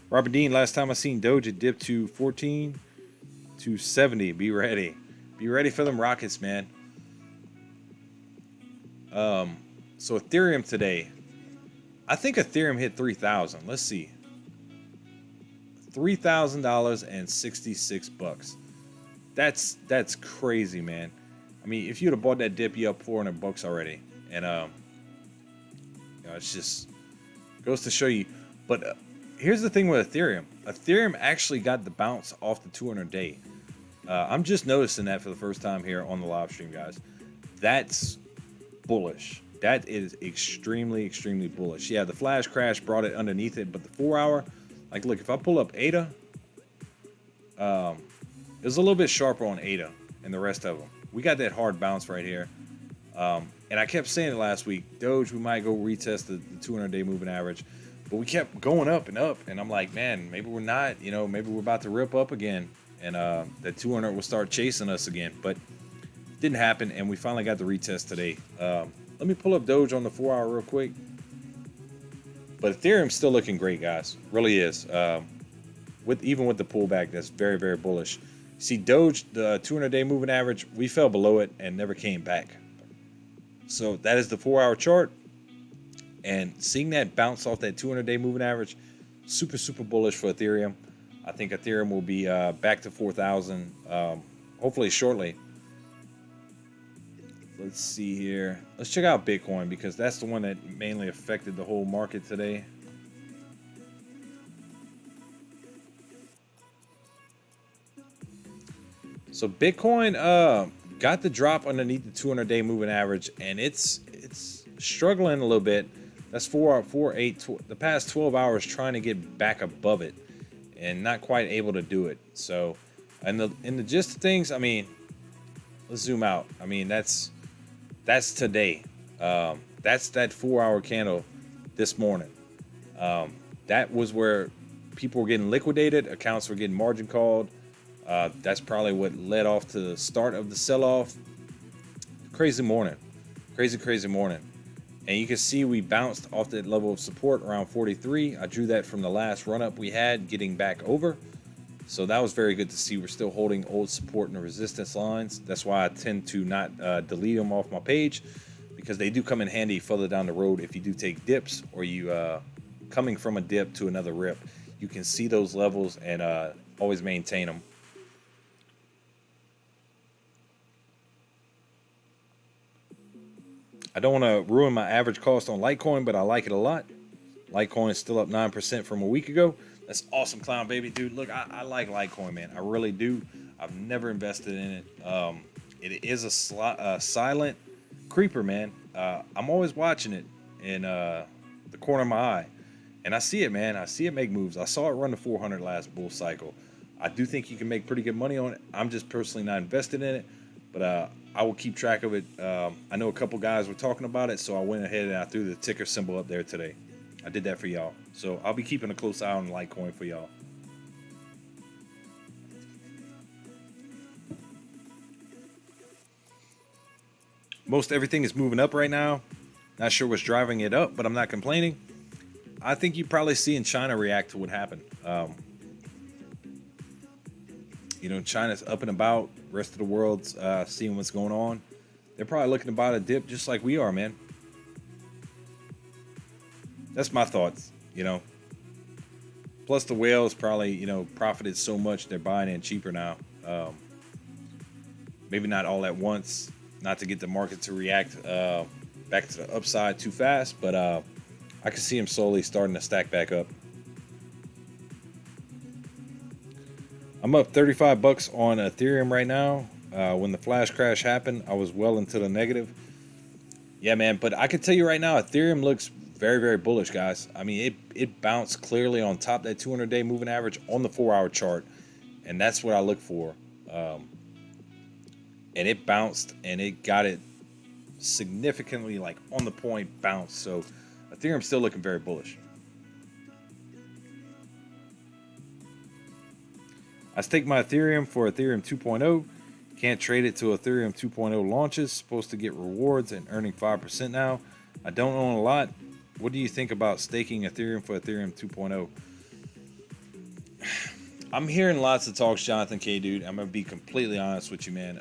Robert Dean, last time I seen Doge, it dipped to 14 to 70. Be ready. Be ready for them rockets, man. So Ethereum today, I think Ethereum hit 3,000. Let's see. $3,000 and $66. That's crazy, man. I mean, if you'd have bought that dip, you up $400 already. And you know, it's just goes to show you. But here's the thing with Ethereum. Ethereum actually got the bounce off the 200-day. I'm just noticing that for the first time here on the live stream, guys. That's bullish. That is extremely, extremely bullish. Yeah, the flash crash brought it underneath it, but the 4 hour, like, look, if I pull up ADA, it was a little bit sharper on ADA and the rest of them. We got that hard bounce right here. And I kept saying it last week, Doge, we might go retest the 200-day moving average. But we kept going up and up, and I'm like, man, maybe we're not, you know, maybe we're about to rip up again, and that 200 will start chasing us again. But it didn't happen, and we finally got the retest today. Let me pull up Doge on the 4 hour real quick. But Ethereum's still looking great, guys. Really is. Even with the pullback, that's very, very bullish. See, Doge, the 200-day moving average, we fell below it and never came back. So that is the 4 hour chart. And seeing that bounce off that 200-day moving average, super, super bullish for Ethereum. I think Ethereum will be back to 4,000 hopefully shortly. Let's see here. Let's check out Bitcoin, because that's the one that mainly affected the whole market today. So Bitcoin got the drop underneath the 200-day moving average, and it's struggling a little bit. That's 4.8 the past 12 hours trying to get back above it, and not quite able to do it. So, in the gist of things, I mean, let's zoom out. I mean, that's today. That's that 4 hour candle this morning. That was where people were getting liquidated, accounts were getting margin called. That's probably what led off to the start of the sell-off. Crazy morning. Crazy morning. And you can see we bounced off that level of support around 43. I drew that from the last run up we had, getting back over. So that was very good to see. We're still holding old support and resistance lines. That's why I tend to not delete them off my page, because they do come in handy further down the road if you do take dips, or you coming from a dip to another rip. You can see those levels and always maintain them. I don't want to ruin my average cost on Litecoin, but I like it a lot. Litecoin is still up 9% from a week ago. That's awesome, Clown Baby. Dude, look, I like Litecoin, man. I really do. I've never invested in it. It is a silent creeper, man. I'm always watching it in the corner of my eye. And I see it, man. I see it make moves. I saw it run to 400 last bull cycle. I do think you can make pretty good money on it. I'm just personally not invested in it. But I will keep track of it. I know a couple guys were talking about it, so I went ahead and I threw the ticker symbol up there today. I did that for y'all. So I'll be keeping a close eye on Litecoin for y'all. Most everything is moving up right now. Not sure what's driving it up, but I'm not complaining. I think you probably see in China react to what happened. You know, China's up and about. Rest of the world's seeing what's going on. They're probably looking to buy a dip just like we are, man. That's my thoughts, you know. Plus the whales probably, you know, profited so much they're buying in cheaper now. Maybe not all at once, not to get the market to react back to the upside too fast, but I can see them slowly starting to stack back up. I'm up 35 bucks on Ethereum right now. When the flash crash happened, I was well into the negative. Yeah, man, but I can tell you right now, Ethereum looks very bullish, guys. I mean, it bounced clearly on top of that 200-day moving average on the 4-hour chart, and that's what I look for. And it bounced, and it got it significantly, like, on the point bounce. So Ethereum's still looking very bullish. I staked my Ethereum for Ethereum 2.0. Can't trade it till Ethereum 2.0 launches. Supposed to get rewards and earning 5% now. I don't own a lot. What do you think about staking Ethereum for Ethereum 2.0? I'm hearing lots of talks, Jonathan K, dude. I'm going to be completely honest with you, man.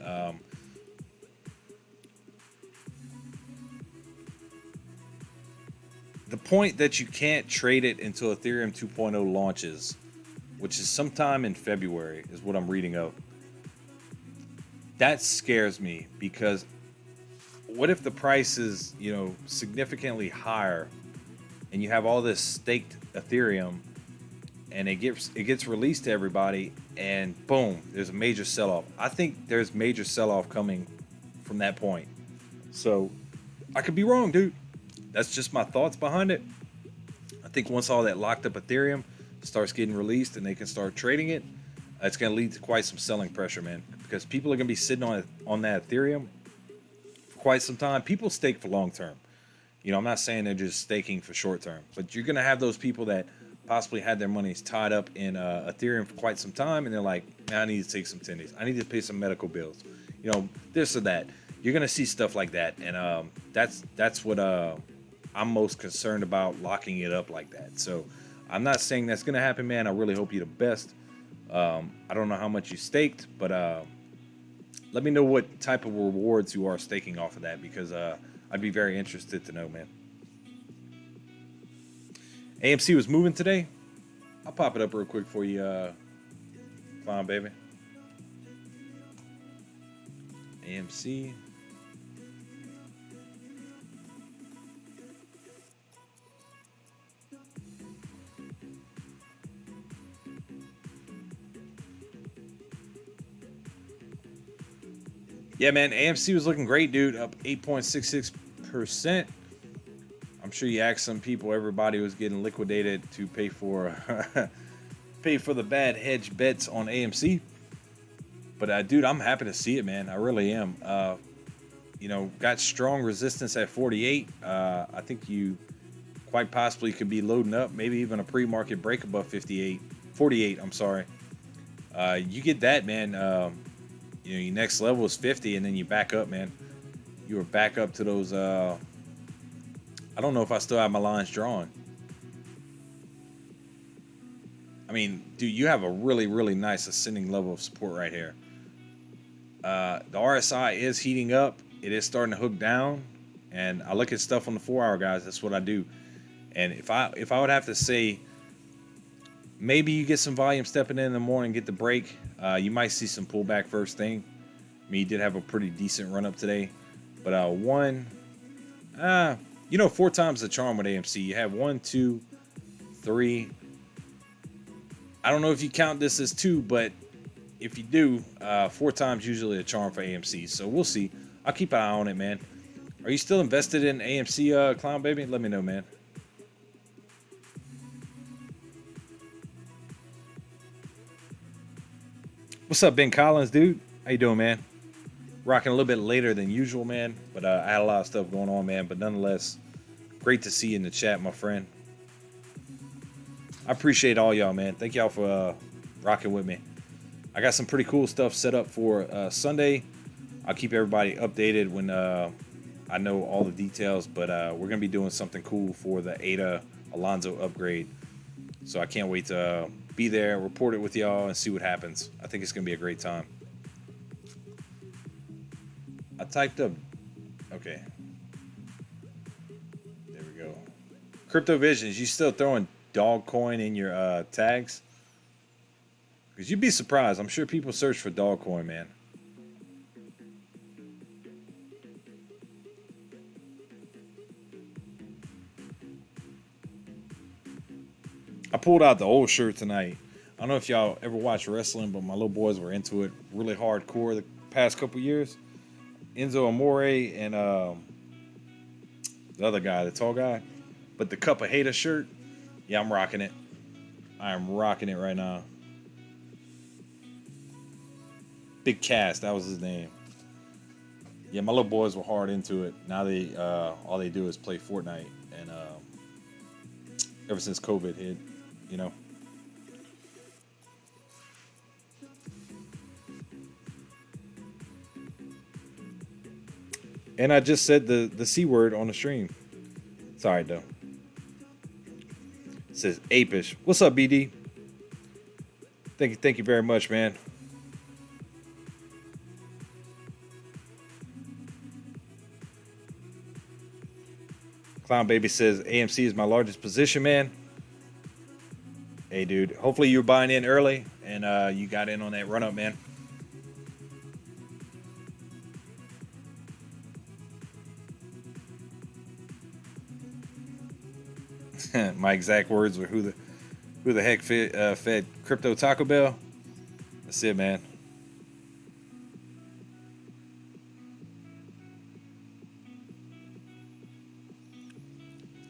The point that you can't trade it until Ethereum 2.0 launches, which is sometime in February, is what I'm reading of. That scares me, because what if the price is, you know, significantly higher, and you have all this staked Ethereum, and it gets released to everybody, and boom, there's a major sell-off. I think there's major sell-off coming from that point. So I could be wrong, dude. That's just my thoughts behind it. I think once all that locked up Ethereum starts getting released and they can start trading it, it's going to lead to quite some selling pressure, man, because people are going to be sitting on that Ethereum for quite some time. People stake for long term. You know, I'm not saying they're just staking for short term, but you're going to have those people that possibly had their monies tied up in Ethereum for quite some time, and they're like, I need to take some tendies. I need to pay some medical bills. You know, this or that. You're going to see stuff like that, and that's what I'm most concerned about, locking it up like that. So I'm not saying that's going to happen, man. I really hope you're the best. I don't know how much you staked, but let me know what type of rewards you are staking off of that, because I'd be very interested to know, man. AMC was moving today. I'll pop it up real quick for you, come on, baby. AMC. Yeah, man, AMC was looking great, dude. Up 8.66%. I'm sure you asked some people, everybody was getting liquidated to pay for the bad hedge bets on AMC. But dude, I'm happy to see it, man. I really am. You know, got strong resistance at 48. I think you quite possibly could be loading up, maybe even a pre-market break above 48. I'm sorry. You get that, man. You know, your next level is 50, and then you back up, man. You were back up to those. I don't know if I still have my lines drawn. I mean, dude, you have a really, really nice ascending level of support right here. The RSI is heating up. It is starting to hook down. And I look at stuff on the 4-hour, guys. That's what I do. And if I would have to say, maybe you get some volume stepping in the morning, get the break. You might see some pullback first thing. I mean, you did have a pretty decent run up today. But 4 times the charm with AMC. You have 1, 2, 3. I don't know if you count this as 2, but if you do, 4 times usually a charm for AMC. So we'll see. I'll keep an eye on it, man. Are you still invested in AMC, Clown Baby? Let me know, man. What's up, Ben Collins, dude? How you doing, man? Rocking a little bit later than usual, man. But I had a lot of stuff going on, man. But nonetheless, great to see you in the chat, my friend. I appreciate all y'all, man. Thank y'all for rocking with me. I got some pretty cool stuff set up for Sunday. I'll keep everybody updated when I know all the details. But we're going to be doing something cool for the Ada Alonso upgrade. So I can't wait to be there, report it with y'all, and see what happens. I think it's going to be a great time. I typed up... Okay. There we go. Crypto Visions, you still throwing Dogecoin in your tags? Because you'd be surprised. I'm sure people search for Dogecoin, man. I pulled out the old shirt tonight. I don't know if y'all ever watch wrestling, but my little boys were into it really hardcore the past couple years. Enzo Amore and the other guy, the tall guy. But the Cup of Hater shirt, yeah, I'm rocking it. I am rocking it right now. Big Cass, that was his name. Yeah, my little boys were hard into it. Now they all they do is play Fortnite, and ever since COVID hit, you know. And I just said the C word on the stream. Sorry, though. It says apish. What's up, BD? Thank you very much, man. Clown Baby says AMC is my largest position, man. Hey, dude. Hopefully you're buying in early and you got in on that run up, man. My exact words were who the heck fed crypto Taco Bell? That's it, man.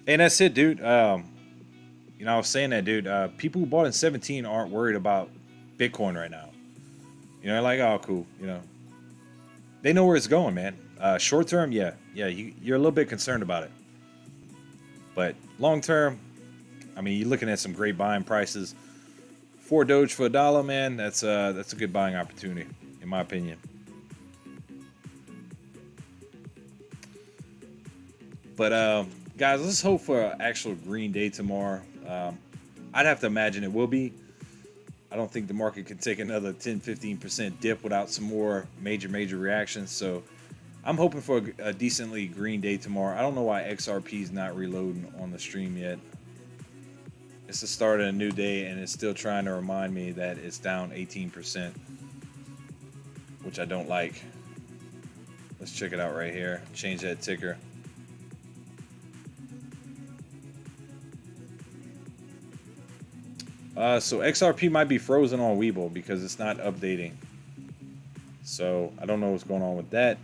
And that's it, dude. I was saying that, dude. People who bought in 17 aren't worried about Bitcoin right now. They're like, oh, cool. They know where it's going, man. Short term, yeah, you're a little bit concerned about it. But long term, I mean, you're looking at some great buying prices. 4 Doge for $1, man. That's a good buying opportunity, in my opinion. But guys, let's hope for an actual green day tomorrow. I'd have to imagine it will be. I don't think the market can take another 10-15% dip without some more major reactions. So I'm hoping for a decently green day tomorrow. I don't know why XRP is not reloading on the stream yet. It's the start of a new day, and it's still trying to remind me that it's down 18%, which I don't like. Let's check it out right here. Change that ticker. So XRP might be frozen on Webull because it's not updating. So I don't know what's going on with that.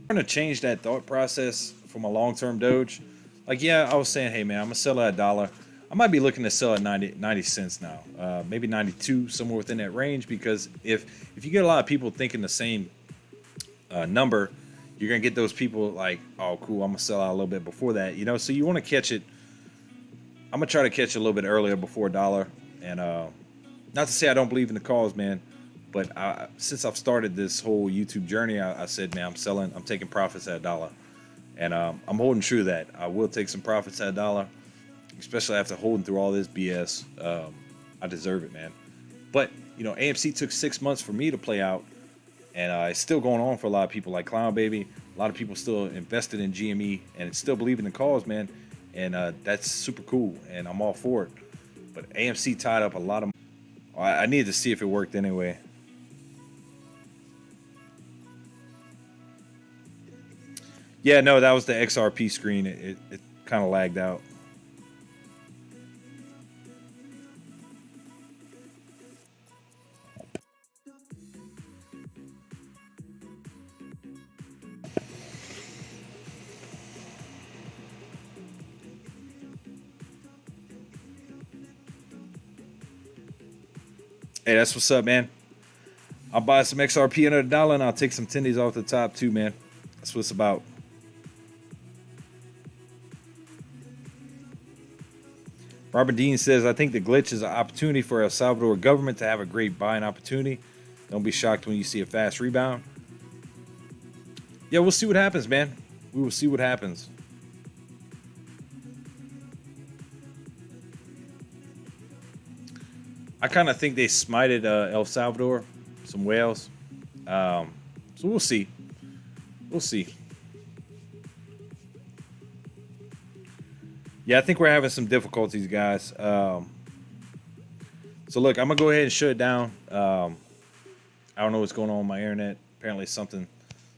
I'm going to change that thought process from a long-term Doge. Like, yeah, I was saying, hey, man, I'm going to sell at $1. I might be looking to sell at 90 cents now. Maybe 92, somewhere within that range. Because if you get a lot of people thinking the same number, you're going to get those people like, oh, cool, I'm going to sell out a little bit before that. So you want to catch it. I'm going to try to catch it a little bit earlier before $1. And not to say I don't believe in the cause, man. But since I've started this whole YouTube journey, I said, man, I'm taking profits at $1. And I'm holding true to that. I will take some profits at $1, especially after holding through all this BS. I deserve it, man. But, you know, AMC took 6 months for me to play out. And it's still going on for a lot of people like Clown Baby. A lot of people still invested in GME and still believe in the cause, man. And that's super cool. And I'm all for it. But AMC tied up a lot of... I needed to see if it worked anyway. Yeah, no, that was the XRP screen. It kind of lagged out. Hey, that's what's up, man. I'll buy some XRP under $1 and I'll take some tendies off the top too, man. That's what it's about. Robert Dean says, I think the glitch is an opportunity for El Salvador government to have a great buying opportunity. Don't be shocked when you see a fast rebound. Yeah, we'll see what happens, man. We will see what happens. I kind of think they smited El Salvador, some whales. So we'll see. We'll see. Yeah, I think we're having some difficulties, guys. So look, I'm gonna go ahead and shut it down. I don't know what's going on with my internet. Apparently something.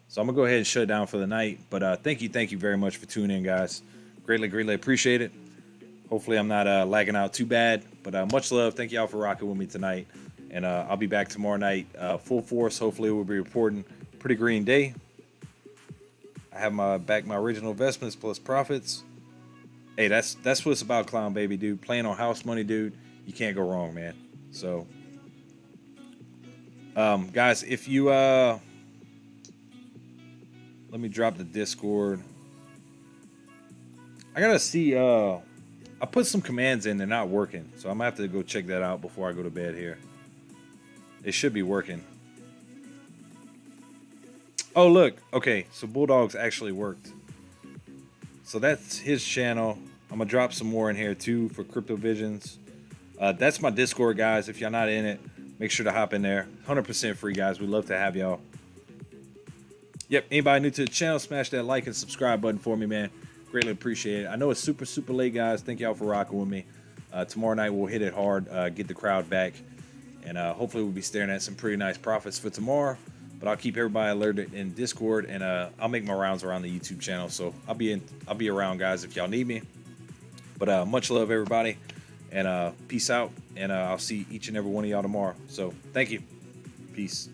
So I'm gonna go ahead and shut it down for the night. But thank you very much for tuning in, guys. Greatly appreciate it. Hopefully I'm not lagging out too bad. But much love. Thank y'all for rocking with me tonight. And I'll be back tomorrow night, full force. Hopefully we'll be reporting pretty green day. I have my original investments plus profits. Hey, that's what it's about, Clown Baby, dude. Playing on house money, dude. You can't go wrong, man. So, guys, if you let me drop the Discord. I gotta see. I put some commands in. They're not working, so I'm gonna have to go check that out before I go to bed here. It should be working. Oh, look. Okay, so Bulldog's actually worked. So that's his channel. I'm going to drop some more in here too for Crypto Visions. That's my Discord, guys. If y'all not in it, make sure to hop in there. 100% free, guys. We'd love to have y'all. Yep, anybody new to the channel, smash that like and subscribe button for me, man. Greatly appreciate it. I know it's super late, guys. Thank y'all for rocking with me. Tomorrow night we'll hit it hard, get the crowd back. And hopefully we'll be staring at some pretty nice profits for tomorrow. But I'll keep everybody alerted in Discord, and I'll make my rounds around the YouTube channel. So I'll be around, guys, if y'all need me. But much love, everybody, and peace out. And I'll see each and every one of y'all tomorrow. So thank you. Peace.